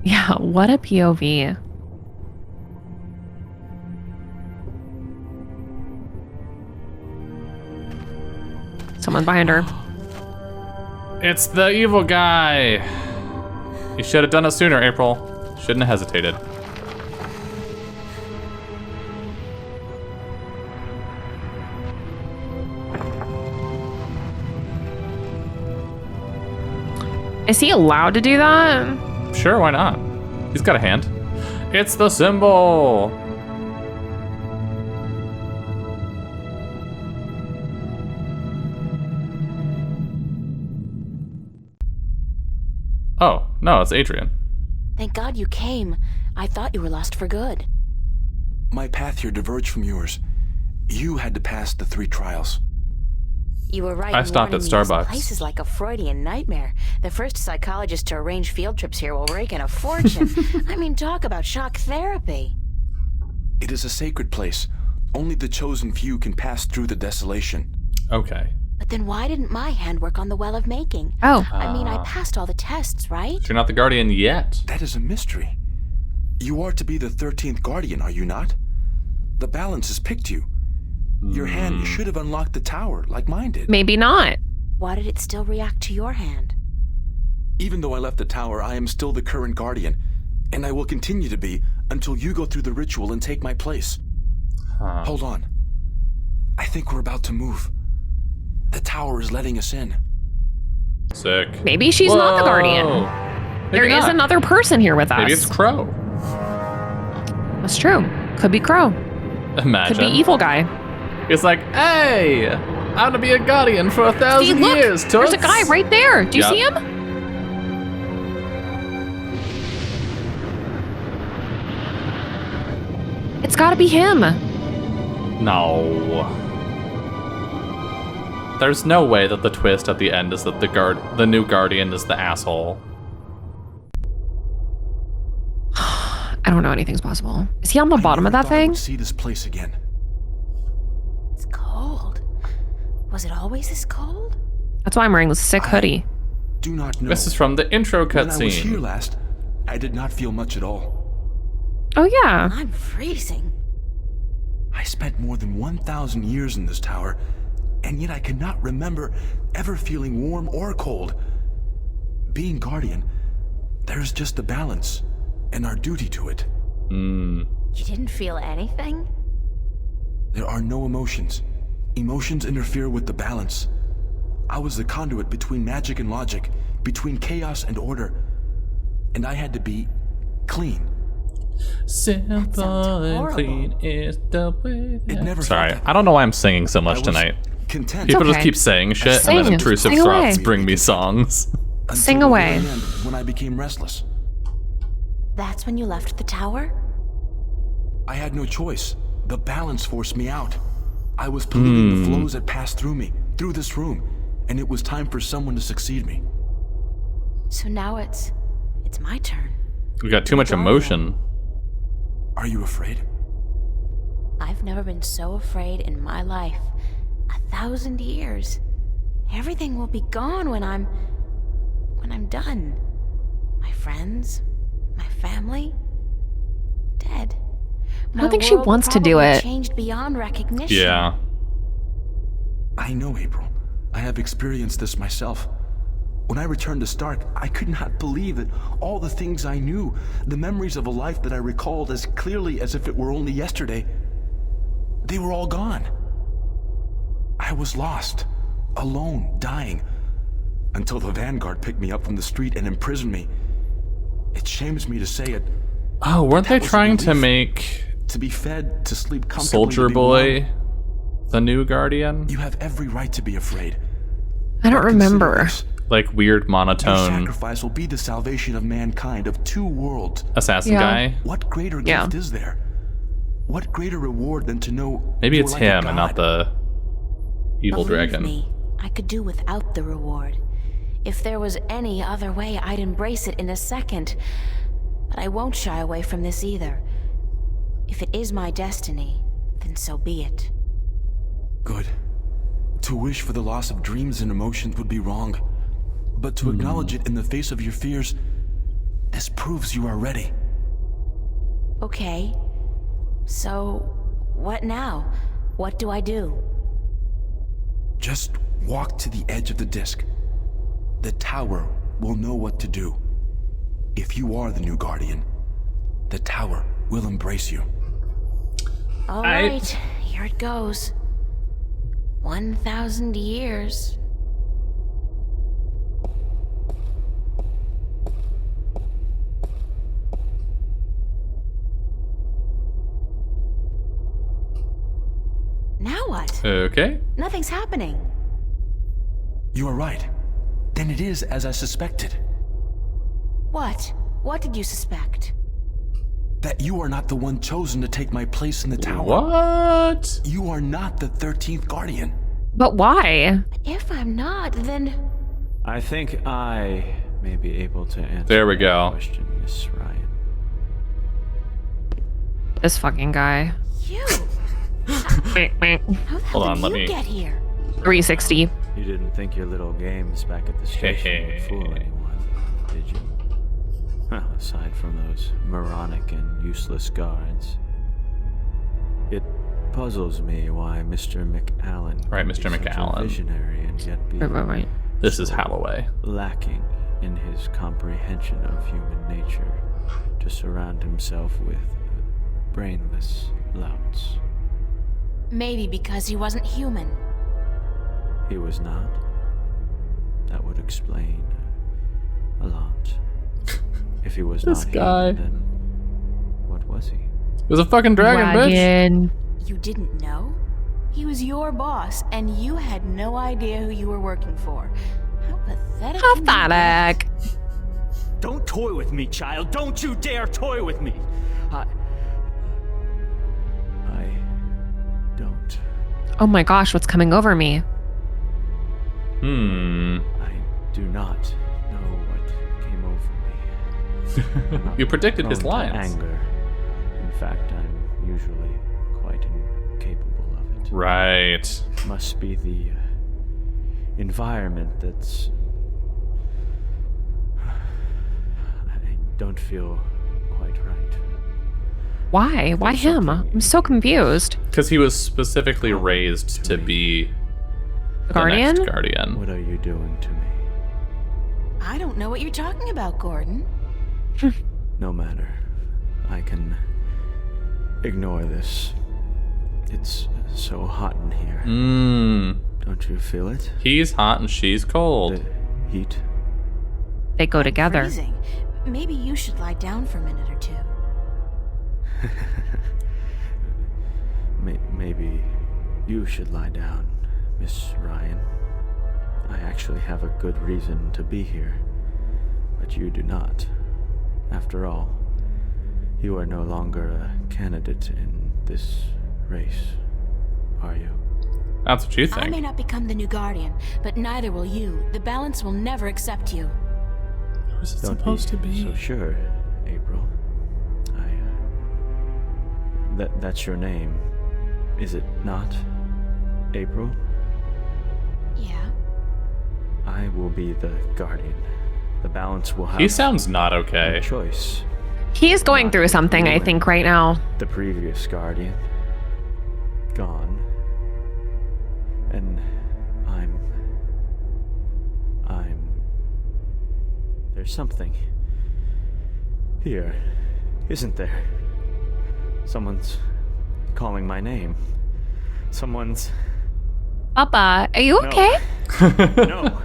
Yeah, what a POV. Someone behind her. It's the evil guy. You should have done it sooner, April. Shouldn't have hesitated. Is he allowed to do that? Sure, why not? He's got a hand. It's the symbol. Oh, no, it's Adrian. Thank God you came. I thought you were lost for good. My path here diverged from yours. You had to pass the 3 trials. You were right. I in stopped at warning me. This Starbucks. place is like a Freudian nightmare. The first psychologist to arrange field trips here will rake in a fortune. I mean, talk about shock therapy. It is a sacred place. Only the chosen few can pass through the desolation. Okay. But then why didn't my hand work on the well of making? Oh. I mean, I passed all the tests, right? You're not the Guardian yet. That is a mystery. You are to be the 13th Guardian, are you not? The balance has picked you. Your hand should have unlocked the tower, like mine did. Maybe not. Why did it still react to your hand? Even though I left the tower, I am still the current Guardian, and I will continue to be until you go through the ritual and take my place. Huh. Hold on. I think we're about to move. The tower is letting us in. Sick. Maybe she's not the Guardian. Maybe There is not. another person here with us. Maybe it's Crow. That's true. Could be Crow. Imagine. Could be evil guy. It's like, hey, I'm gonna be a Guardian for 1,000 See, look, years, there's a toots. guy right there. Do you Yep. see him? It's got to be him. No. There's no way that the twist at the end is that the new Guardian is the asshole. I don't know anything's possible. Is he on the bottom of that I thing? would see this place again. It's cold. Was it always this cold? That's why I'm wearing this sick hoodie. Do not know. This is from the intro When I was here cutscene. last, I did not feel much at all. Oh, yeah. I'm freezing. I spent more than 1,000 years in this tower, and yet I cannot remember ever feeling warm or cold. Being Guardian, there's just a balance, and our duty to it. You didn't feel anything? There are no emotions. Emotions interfere with the balance. I was the conduit between magic and logic, between chaos and order, and I had to be clean. Simple and clean is the way. It never Sorry, felt I don't know why I'm singing so I much was tonight. content. People okay. just keep saying shit, and Sing. then intrusive Sing thoughts away. bring me songs. until Sing the away. very end, when I became restless. That's when you left the tower? I had no choice. The balance forced me out. I was polluting the flows that passed through me, through this room, and it was time for someone to succeed me. So now it's my turn. We got too much emotion. Are you afraid? I've never been so afraid in my life. 1,000 years. Everything will be gone when I'm done. My friends, my family, dead. I don't think she wants to do it. Changed beyond recognition. Yeah. I know, April. I have experienced this myself. When I returned to Stark, I could not believe that all the things I knew, the memories of a life that I recalled as clearly as if it were only yesterday, they were all gone. I was lost, alone, dying, until the Vanguard picked me up from the street and imprisoned me. It shames me to say it. Oh, weren't That they was a trying to relief. make To be fed, to sleep comfortably, Soldier to be Boy warm. the new Guardian? You have every right to be afraid. I don't But consider remember. this. Like weird Your monotone sacrifice will be the salvation of mankind, of two worlds. assassin Yeah. guy. What greater Yeah. gift is there? What greater reward than to know Maybe you're it's like a him and not god? the evil Believe dragon. me, I could do without the reward. If there was any other way, I'd embrace it in a second. But I won't shy away from this either. If it is my destiny, then so be it. Good. To wish for the loss of dreams and emotions would be wrong. But to acknowledge it in the face of your fears, this proves you are ready. Okay. So, what now? What do I do? Just walk to the edge of the disc. The tower will know what to do. If you are the new Guardian, the tower will embrace you. All right, here it goes. 1,000 years. Now what? Okay. Nothing's happening. You are right. Then it is as I suspected. What? What did you suspect? That you are not the one chosen to take my place in the tower. What? You are not the 13th Guardian. But why? If I'm not, then... I think I may be able to answer There we that go. question, Miss Ryan. This fucking guy. You! How the hell Hold on, did let you me- get here? 360. You didn't think your little games back at the station would fool anyone, did you? Well, aside from those moronic and useless guards. It puzzles me why Mr. McAllen Right, could Mr. be such a McAllen. visionary and yet be Right. This is Holloway. lacking in his comprehension of human nature to surround himself with brainless louts. Maybe because he wasn't human. He was not. That would explain a lot. If he was This not guy. human, then what was he? It was a fucking dragon, bitch. Wagon. You didn't know? He was your boss, and you had no idea who you were working for. How pathetic. can you be? Pathetic. Don't toy with me, child. Don't you dare toy with me. I don't. Oh my gosh, what's coming over me? I do not know what came over me. I'm not You predicted his prone to lines. Anger. In fact, I'm usually quite incapable of it. Right. Must be the environment that's... I don't feel quite right. Why? Why him? I'm so confused. Because he was specifically raised to be the Guardian? next Guardian. What are you doing to me? I don't know what you're talking about, Gordon. No matter. I can ignore this. It's so hot in here. Don't you feel it? He's hot and she's cold. The heat. They go together. Freezing. Maybe you should lie down for a minute or two. Maybe you should lie down, Miss Ryan. I actually have a good reason to be here, but you do not. After all, you are no longer a candidate in this race, are you? That's what you think. I may not become the new Guardian, but neither will you. The balance will never accept you. Who's it Don't supposed to be? So sure, April. That's your name, is it not? April? Yeah. I will be the Guardian. The balance will have... He sounds not okay. No choice. He's going through something, I think, right now. The previous Guardian. Gone. And I'm... There's something here, isn't there? Someone's calling my name. Someone's... Papa, are you okay? No.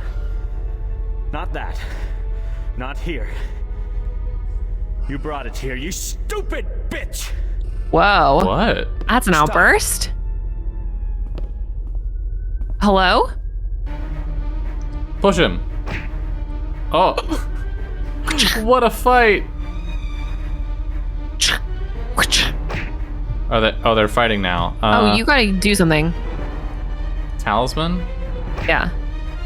Not that. Not here. You brought it here, you stupid bitch! Whoa. What? That's an outburst. Hello? Push him. Oh. What a fight. They're fighting now. Oh, you gotta do something. Talisman? Yeah.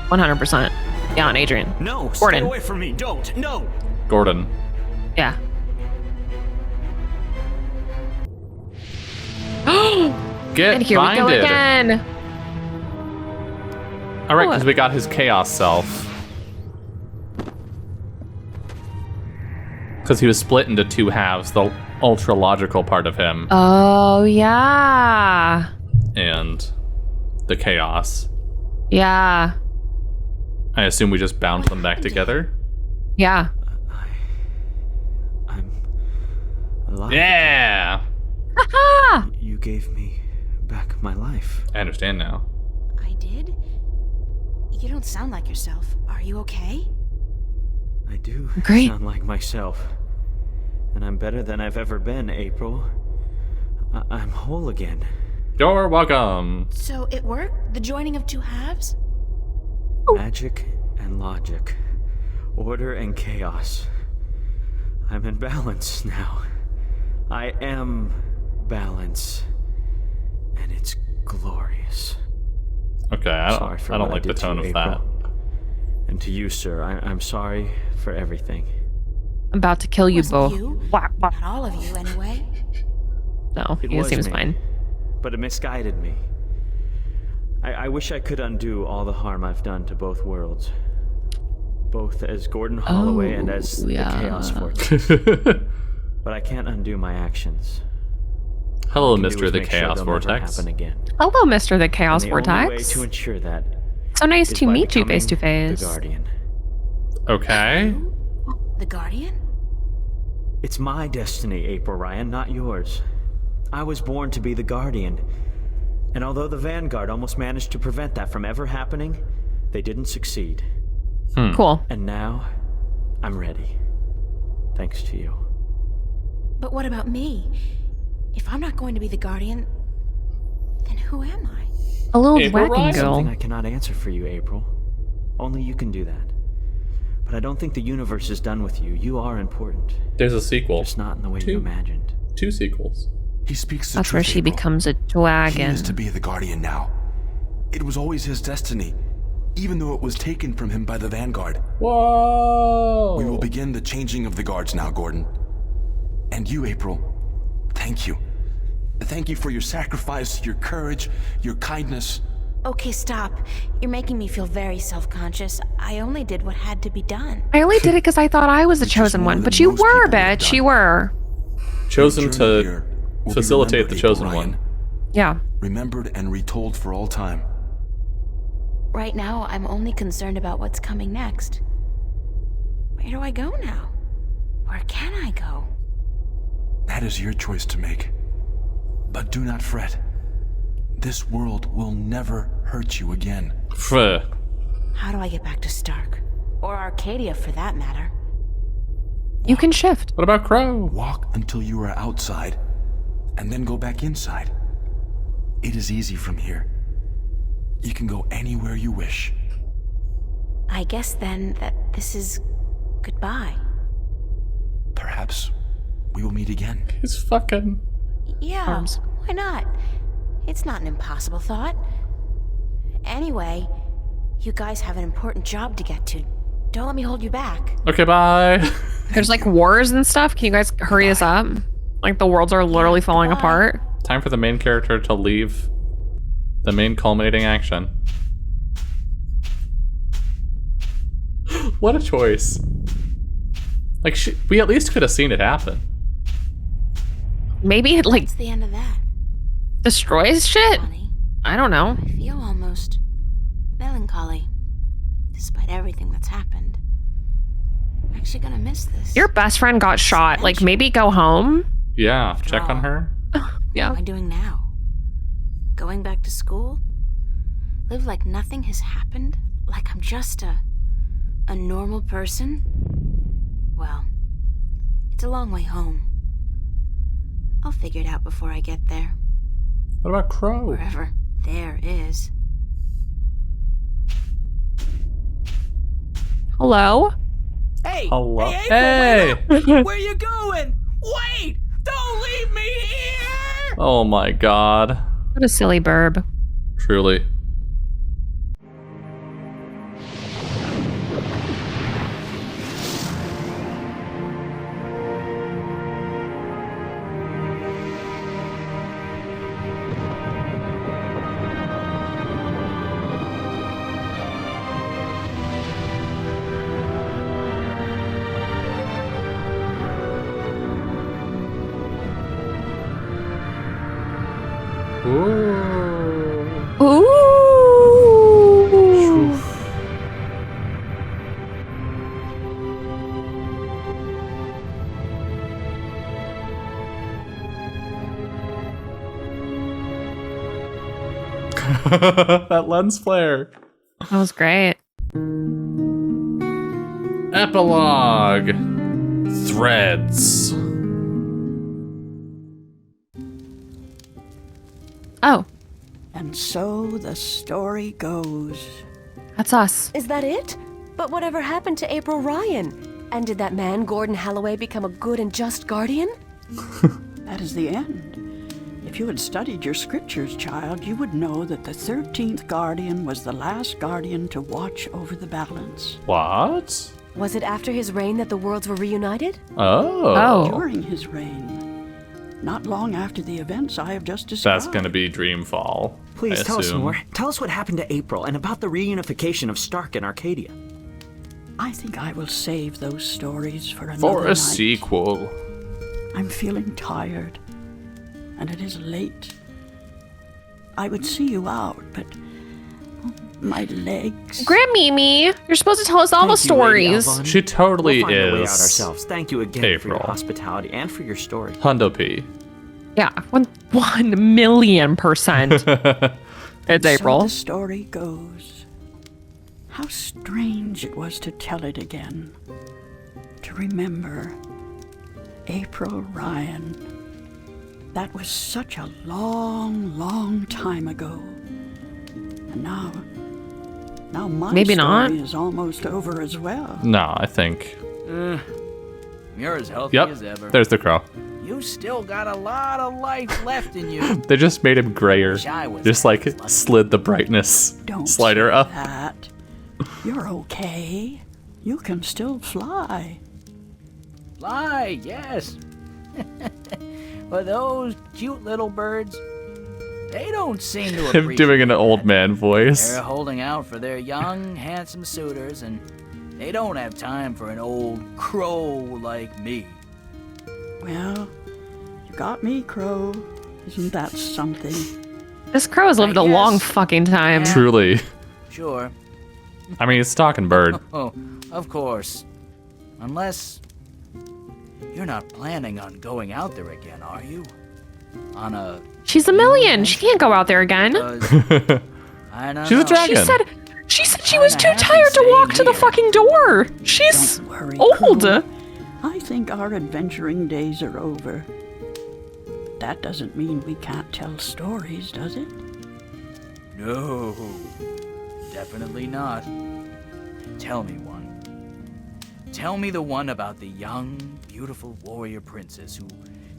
100%. Yeah, on Adrian. No, Gordon. stay away from me. Don't. No. Gordon. Yeah. Get And here binded. we go again. All right, because we got his chaos self. Because he was split into two halves, the ultra logical part of him Oh, yeah. and the chaos. Yeah. I assume we just bound them back together. Yeah. I'm alive. Yeah. Haha! You gave me back my life. I understand now. I did? You don't sound like yourself. Are you okay? I do Great. sound like myself. And I'm better than I've ever been, April. I'm whole again. You're welcome. So it worked? The joining of two halves? Magic and logic. Order and chaos. I'm in balance now. I am balance. And it's glorious. Okay, I Sorry for don't what I like the did to tone you, of that. April. And to you, sir, I'm sorry for everything. I'm about to kill you Wasn't both. you? Wah, wah. Not all of you, anyway. No, It he was seems me, fine. but it misguided me. I wish I could undo all the harm I've done to both worlds. Both as Gordon Holloway and as the Chaos Force. But I can't undo my actions. Hello, All I can do Mr. is the make sure Chaos they'll never Vortex. happen again. Hello, Mr. the Chaos And the only way Vortex. to ensure that So nice is to by meet you becoming face to face. The Guardian. Okay. The Guardian? It's my destiny, April Ryan, not yours. I was born to be the Guardian. And although the Vanguard almost managed to prevent that from ever happening, they didn't succeed. Cool. And now, I'm ready. Thanks to you. But what about me? If I'm not going to be the Guardian, then who am I? A little April wacky Ryan? girl. Something I cannot answer for you, April. Only you can do that. But I don't think the universe is done with you. You are important. There's a sequel. Just not in the way Two. you imagined. 2 sequels. He speaks the That's truth, where she April. becomes a He dragon. is to be the Guardian now. It was always his destiny, even though it was taken from him by the Vanguard. Whoa! We will begin the changing of the guards now, Gordon. And you, April, thank you. Thank you for your sacrifice, your courage, your kindness. Okay, stop. You're making me feel very self-conscious. I only did what had to be done. I only did it because I thought I was the It's just chosen more one, than but you most were, people would have bitch. You done. were. Chosen Your journey to here will be facilitate the remembered, chosen April one. Ryan. Yeah. Remembered and retold for all time. Right now, I'm only concerned about what's coming next. Where do I go now? Where can I go? That is your choice to make. But do not fret. This world will never hurt you again. Pff. How do I get back to Stark? Or Arcadia, for that matter. You can shift. What about Crow? Walk until you are outside, and then go back inside. It is easy from here. You can go anywhere you wish. I guess then that this is goodbye. Perhaps we will meet again. He's fucking... Yeah, Arms. why not? It's not an impossible thought. Anyway, you guys have an important job to get to. Don't let me hold you back. Okay, bye. There's like wars and stuff. Can you guys hurry this up? Like the worlds are literally falling Goodbye. apart. Time for the main character to leave the main culminating action. What a choice. Like, we at least could have seen it happen. Maybe it like What's the end of that? destroys shit. Funny. I don't know. I feel almost melancholy, despite everything that's happened. I'm actually gonna miss this. Your best friend got shot. Like maybe go home. Yeah, check on her. Yeah. What am I doing now? Going back to school? Live like nothing has happened? Like I'm just a normal person? Well, it's a long way home. I'll figure it out before I get there. What about Crow? Wherever there is. Hello? Hey! Hello? Hey! April, Hey! wait up! Where you going? Wait! Don't leave me here! Oh my god. What a silly burb. Truly. Ooh. Ooh. That lens flare. That was great. Epilogue. Threads. Oh, And so the story goes. that's us. Is that it? But whatever happened to April Ryan? And did that man, Gordon Holloway, become a good and just guardian? That is the end. If you had studied your scriptures, child, you would know that the 13th guardian was the last guardian to watch over the balance. What? Was it after his reign that the worlds were reunited? Oh. During his reign. Not long after the events I have just described. That's gonna be Dreamfall. Please I tell us assume. more. Tell us what happened to April and about the reunification of Stark and Arcadia. I think I will save those stories for another For a night. sequel. I'm feeling tired, and it is late. I would see you out, but my legs. Grand Mimi, you're supposed to tell us all the Thank you, Lady stories. Alvon. She totally We'll find a way out is ourselves. Thank you again for your April. hospitality and for your story. Hundo P. Yeah, 1,000,000%. It's So April. the story goes. How strange it was to tell it again. To remember April Ryan. That was such a long, long time ago. And now my Maybe story not. is almost over as well. No, I think. You're as healthy Yep. as ever. There's the crow. You still got a lot of life left in you. They just made him grayer. Wish I was Just like slid the brightness Don't slider say up. that. You're okay. You can still fly. Fly, yes. But those cute little birds, They don't seem to Him appreciate doing an that. old man voice. They're holding out for their young, handsome suitors, and they don't have time for an old crow like me. Well, you got me, Crow. Isn't that something? This crow has lived a long fucking time. Truly. Sure. I mean, it's talking bird. Oh, of course. Unless you're not planning on going out there again, are you? On a... She's a million. She can't go out there again. I don't She's a know. dragon. She said she was too tired to walk to the fucking door. She's Don't worry, old. Crow. I think our adventuring days are over. That doesn't mean we can't tell stories, does it? No, definitely not. Tell me one. Tell me the one about the young, beautiful warrior princess who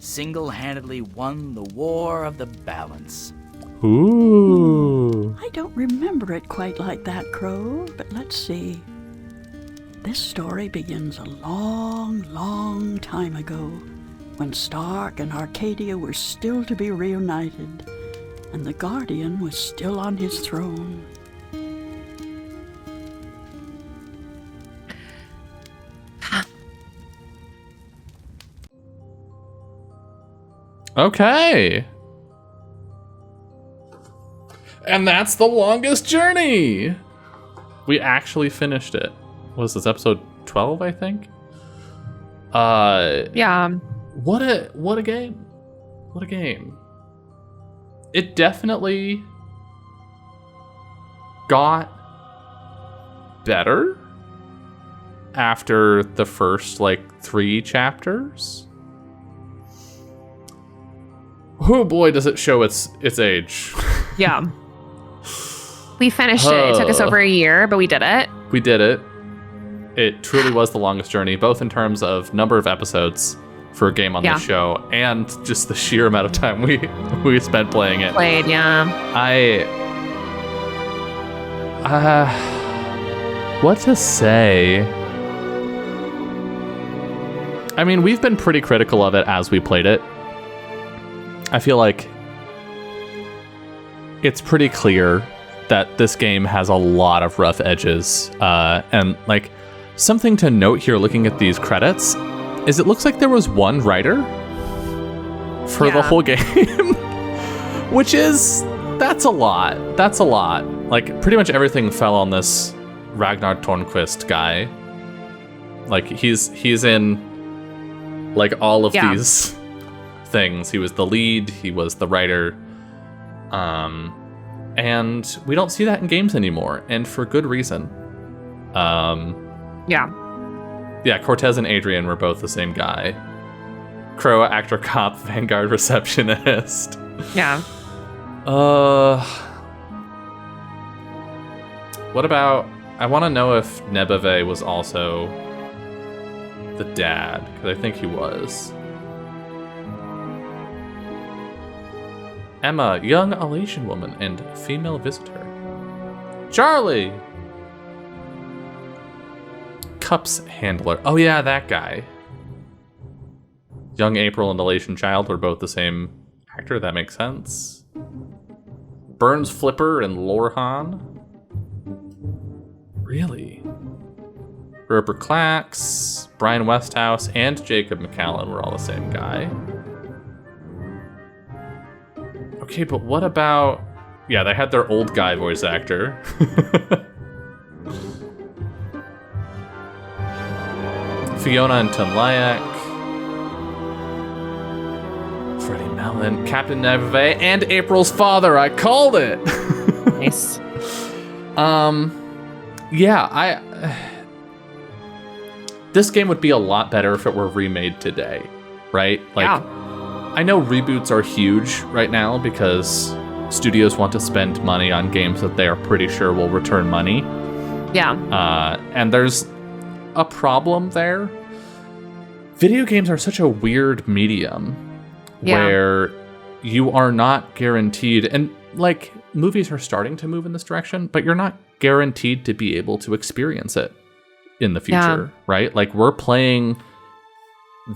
single-handedly won the War of the Balance. Ooh. I don't remember it quite like that, Crow, but let's see. This story begins a long, long time ago, when Stark and Arcadia were still to be reunited, and the Guardian was still on his throne. Okay. And that's the longest journey. We actually finished it. What was this, episode 12, I think? Yeah. What a game. What a game. It definitely got better after the first 3 chapters. Oh boy, does it show its age. Yeah. We finished it. It took us over a year, but we did it. We did it. It truly was the longest journey, both in terms of number of episodes for a game on this show and just the sheer amount of time we spent playing it. Played, yeah. What to say? I mean, we've been pretty critical of it as we played it. I feel like it's pretty clear that this game has a lot of rough edges. And something to note here looking at these credits is it looks like there was one writer for the whole game. Which that's a lot. That's a lot. Pretty much everything fell on this Ragnar Tornquist guy. He's in all of these things. He was the lead, he was the writer. And we don't see that in games anymore, and for good reason. Yeah, Cortez and Adrian were both the same guy. Crow, actor, cop, Vanguard receptionist. Yeah. What about... I want to know if Nebeve was also the dad, because I think he was. Emma, young Alatian woman and female visitor. Charlie! Cups handler. Oh yeah, that guy. Young April and Alatian child were both the same actor. That makes sense. Burns Flipper and Lorhan. Really? Rupert Clacks, Brian Westhouse, and Jacob McCallan were all the same guy. Okay, but what about... Yeah, they had their old guy voice actor. Fiona and Tunlayak. Freddie Mellon, Captain Neve, and April's father. I called it! Nice. Yeah, this game would be a lot better if it were remade today, right? I know reboots are huge right now because studios want to spend money on games that they are pretty sure will return money. Yeah. And there's a problem there. Video games are such a weird medium where you are not guaranteed, and movies are starting to move in this direction, but you're not guaranteed to be able to experience it in the future, right? We're playing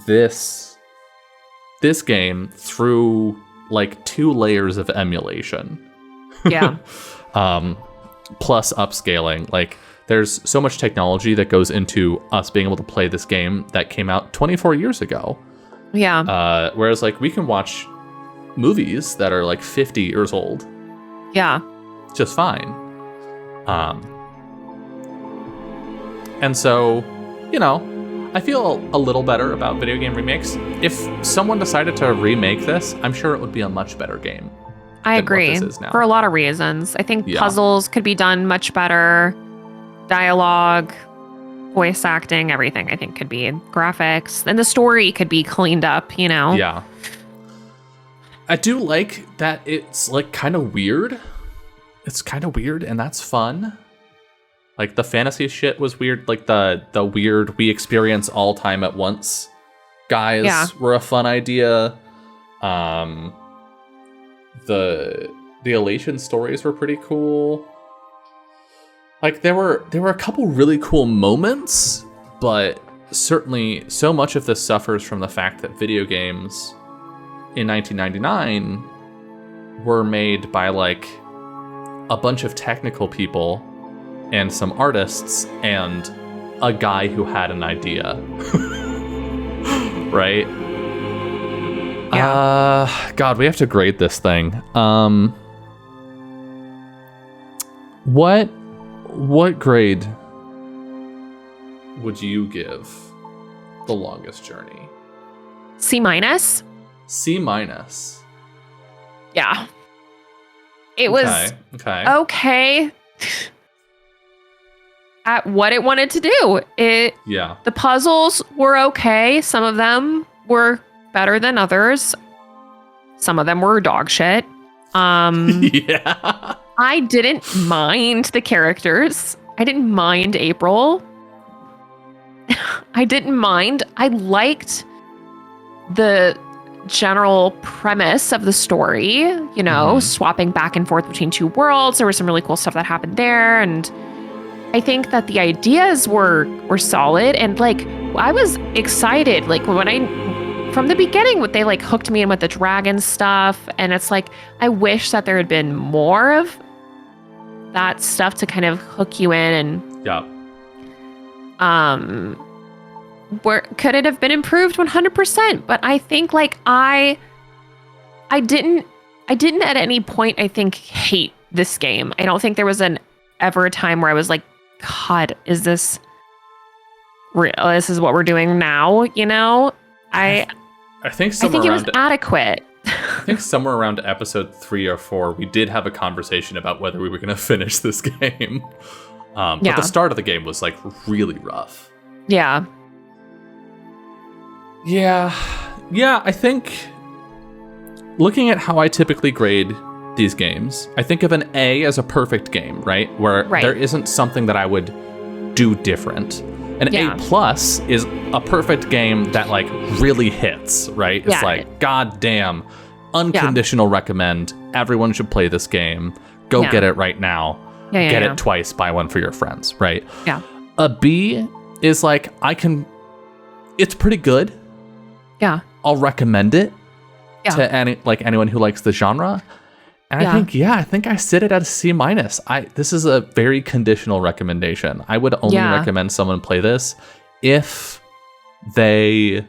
this game through like 2 layers of emulation. Yeah. Plus upscaling. Like, there's so much technology that goes into us being able to play this game that came out 24 years ago. Yeah. Whereas, like, we can watch movies that are like 50 years old. Yeah. Just fine. And so, you know, I feel a little better about video game remakes. If someone decided to remake this, I'm sure it would be a much better game. I agree. For a lot of reasons. I think puzzles could be done much better. Dialogue, voice acting, everything I think could be. Graphics. And the story could be cleaned up, you know? Yeah. I do like that it's like kind of weird. It's kind of weird and that's fun. Like the fantasy shit was weird. Like the weird we experience all time at once guys were a fun idea. The Elation stories were pretty cool. Like there were a couple really cool moments, but certainly so much of this suffers from the fact that video games in 1999 were made by like a bunch of technical people and some artists and a guy who had an idea. Right? Yeah. God, we have to grade this thing. What grade would you give The Longest Journey? C-. C-. Yeah. It was okay at what it wanted to do. The puzzles were okay. Some of them were better than others. Some of them were dog shit. Yeah. I didn't mind the characters. I didn't mind April. I didn't mind. I liked the general premise of the story, you know, swapping back and forth between 2 worlds. There was some really cool stuff that happened there. And I think that the ideas were solid. And like, I was excited. Like from the beginning, when they like hooked me in with the dragon stuff. And it's like, I wish that there had been more of that stuff to kind of hook you in. And where could it have been improved 100%? But I think like I didn't at any point, I think, hate this game. I don't think there was ever a time where I was like, God, is this real? This is what we're doing now, you know? I think it was adequate. I think somewhere around episode 3 or 4, we did have a conversation about whether we were going to finish this game. But the start of the game was like really rough. Yeah. Yeah, I think looking at how I typically grade these games, I think of an A as a perfect game, right? Where there isn't something that I would do different. An A+ is a perfect game that like really hits, right? It's like, God damn, unconditional recommend. Everyone should play this game. Go get it right now. Get it twice, buy one for your friends, right? Yeah. A B is like, it's pretty good. Yeah. I'll recommend it to anyone who likes the genre. And I think I sit it at a C-. This is a very conditional recommendation. I would only recommend someone play this if they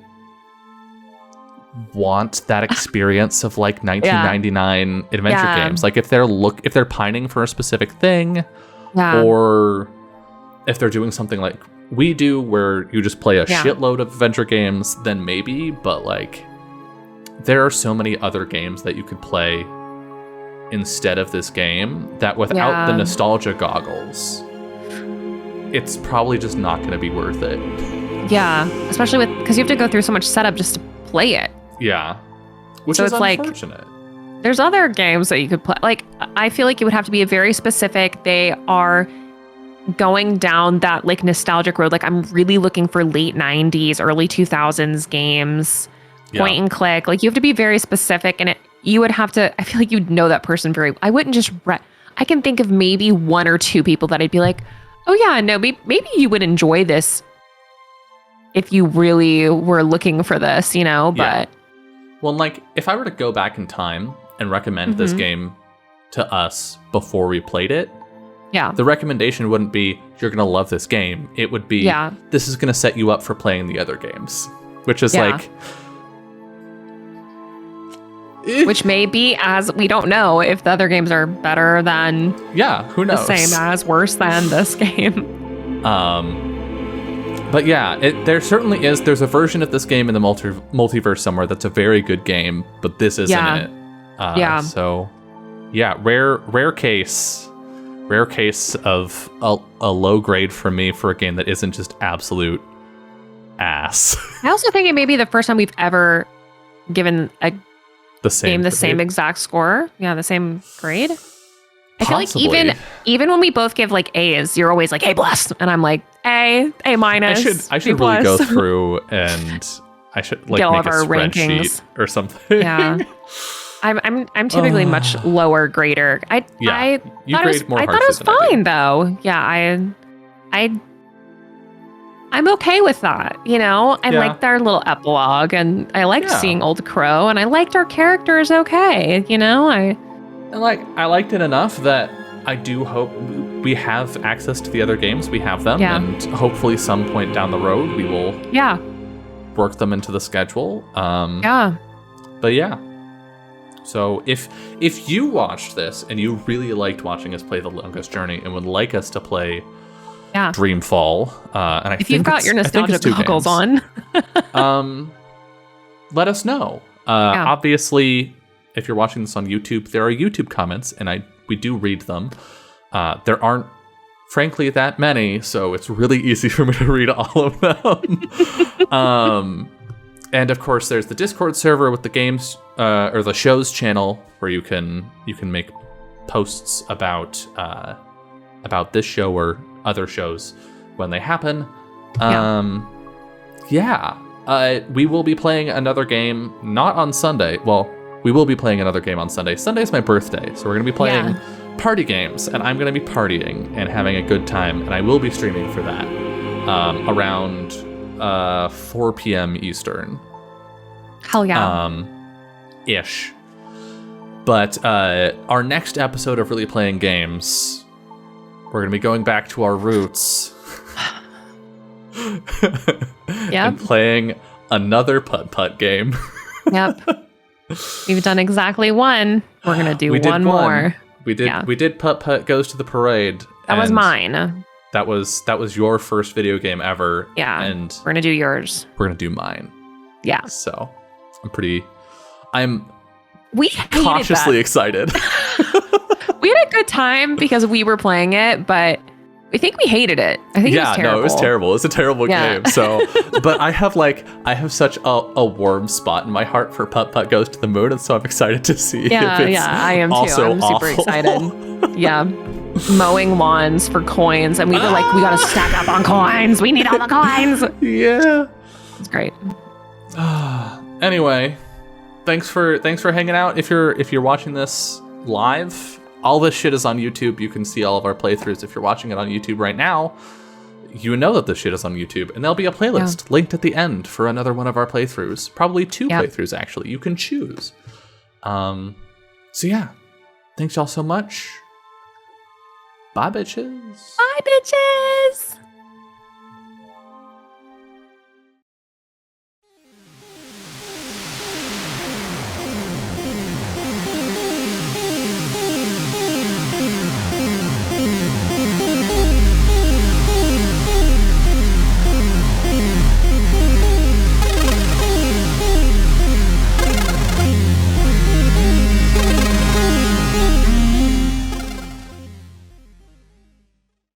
want that experience of like 1999 adventure games. Like if they're pining for a specific thing, or if they're doing something like we do where you just play a shitload of adventure games, then maybe, but like there are so many other games that you could play instead of this game that without the nostalgia goggles, it's probably just not going to be worth it. Yeah, especially because you have to go through so much setup just to play it. Yeah, which is unfortunate. Like, there's other games that you could play. Like, I feel like it would have to be very specific. They are going down that like nostalgic road. Like I'm really looking for late 90s, early 2000s games, point and click. Like you have to be very specific, and you would have to, I feel like you'd know that person I wouldn't just, I can think of maybe 1 or 2 people that I'd be like, oh yeah, no, maybe you would enjoy this if you really were looking for this, you know, but Well, like, if I were to go back in time and recommend this game to us before we played it, the recommendation wouldn't be, you're going to love this game. It would be, this is going to set you up for playing the other games. Which is like... Which may be, as we don't know if the other games are better than... who knows? The same as, worse than this game. But yeah, there certainly is. There's a version of this game in the multiverse somewhere that's a very good game, but this isn't it. So, yeah, rare case of a low grade from me for a game that isn't just absolute ass. I also think it may be the first time we've ever given a game the same exact score. Yeah, the same grade. I feel like even when we both give like A's, you're always like A+, and I'm like A minus. I should really go through and I should like make a spreadsheet rankings or something. Yeah. I'm typically much lower grader. I thought it was fine though. Yeah, I'm okay with that, you know? I liked our little epilogue, and I liked seeing Old Crow, and I liked our characters okay, you know? I liked it enough that I do hope we have access to the other games. We have them, and hopefully some point down the road we will work them into the schedule. But yeah. So if you watched this and you really liked watching us play The Longest Journey and would like us to play Dreamfall, and if you've got your nostalgia goggles on, let us know. Obviously, if you're watching this on YouTube, there are YouTube comments, and we do read them. There aren't, frankly, that many, so it's really easy for me to read all of them. And of course, there's the Discord server with the games or the shows channel where you can make posts about this show or other shows when they happen. We will be playing another game, not on Sunday. Well, we will be playing another game on Sunday. Sunday's my birthday, so we're going to be playing party games, and I'm going to be partying and having a good time, and I will be streaming for that around 4 p.m. Eastern. Hell yeah. Ish. But our next episode of Really Playing Games, we're going to be going back to our roots. And playing another putt-putt game. Yep. We've done exactly one. We're going to do one more. We did Putt-Putt Goes to the Parade. That was mine. That was your first video game ever. Yeah. And we're going to do yours. We're going to do mine. Yeah. So I'm we cautiously excited. We had a good time because we were playing it, but I think we hated it. I think it was terrible. No, it was terrible. It's a terrible game. So, but I have such a warm spot in my heart for Putt-Putt Goes to the Moon, and so I'm excited to see if it's I am too. I'm super excited. Yeah. Mowing lawns for coins, and we were like, we gotta stack up on coins. We need all the coins. Yeah. It's great. Anyway, thanks for hanging out. If you're watching this live, all this shit is on YouTube. You can see all of our playthroughs. If you're watching it on YouTube right now, you know that this shit is on YouTube, and there'll be a playlist linked at the end for another one of our playthroughs. Probably 2 playthroughs, actually. You can choose. So yeah, thanks y'all so much. Bye, bitches. Bye, bitches.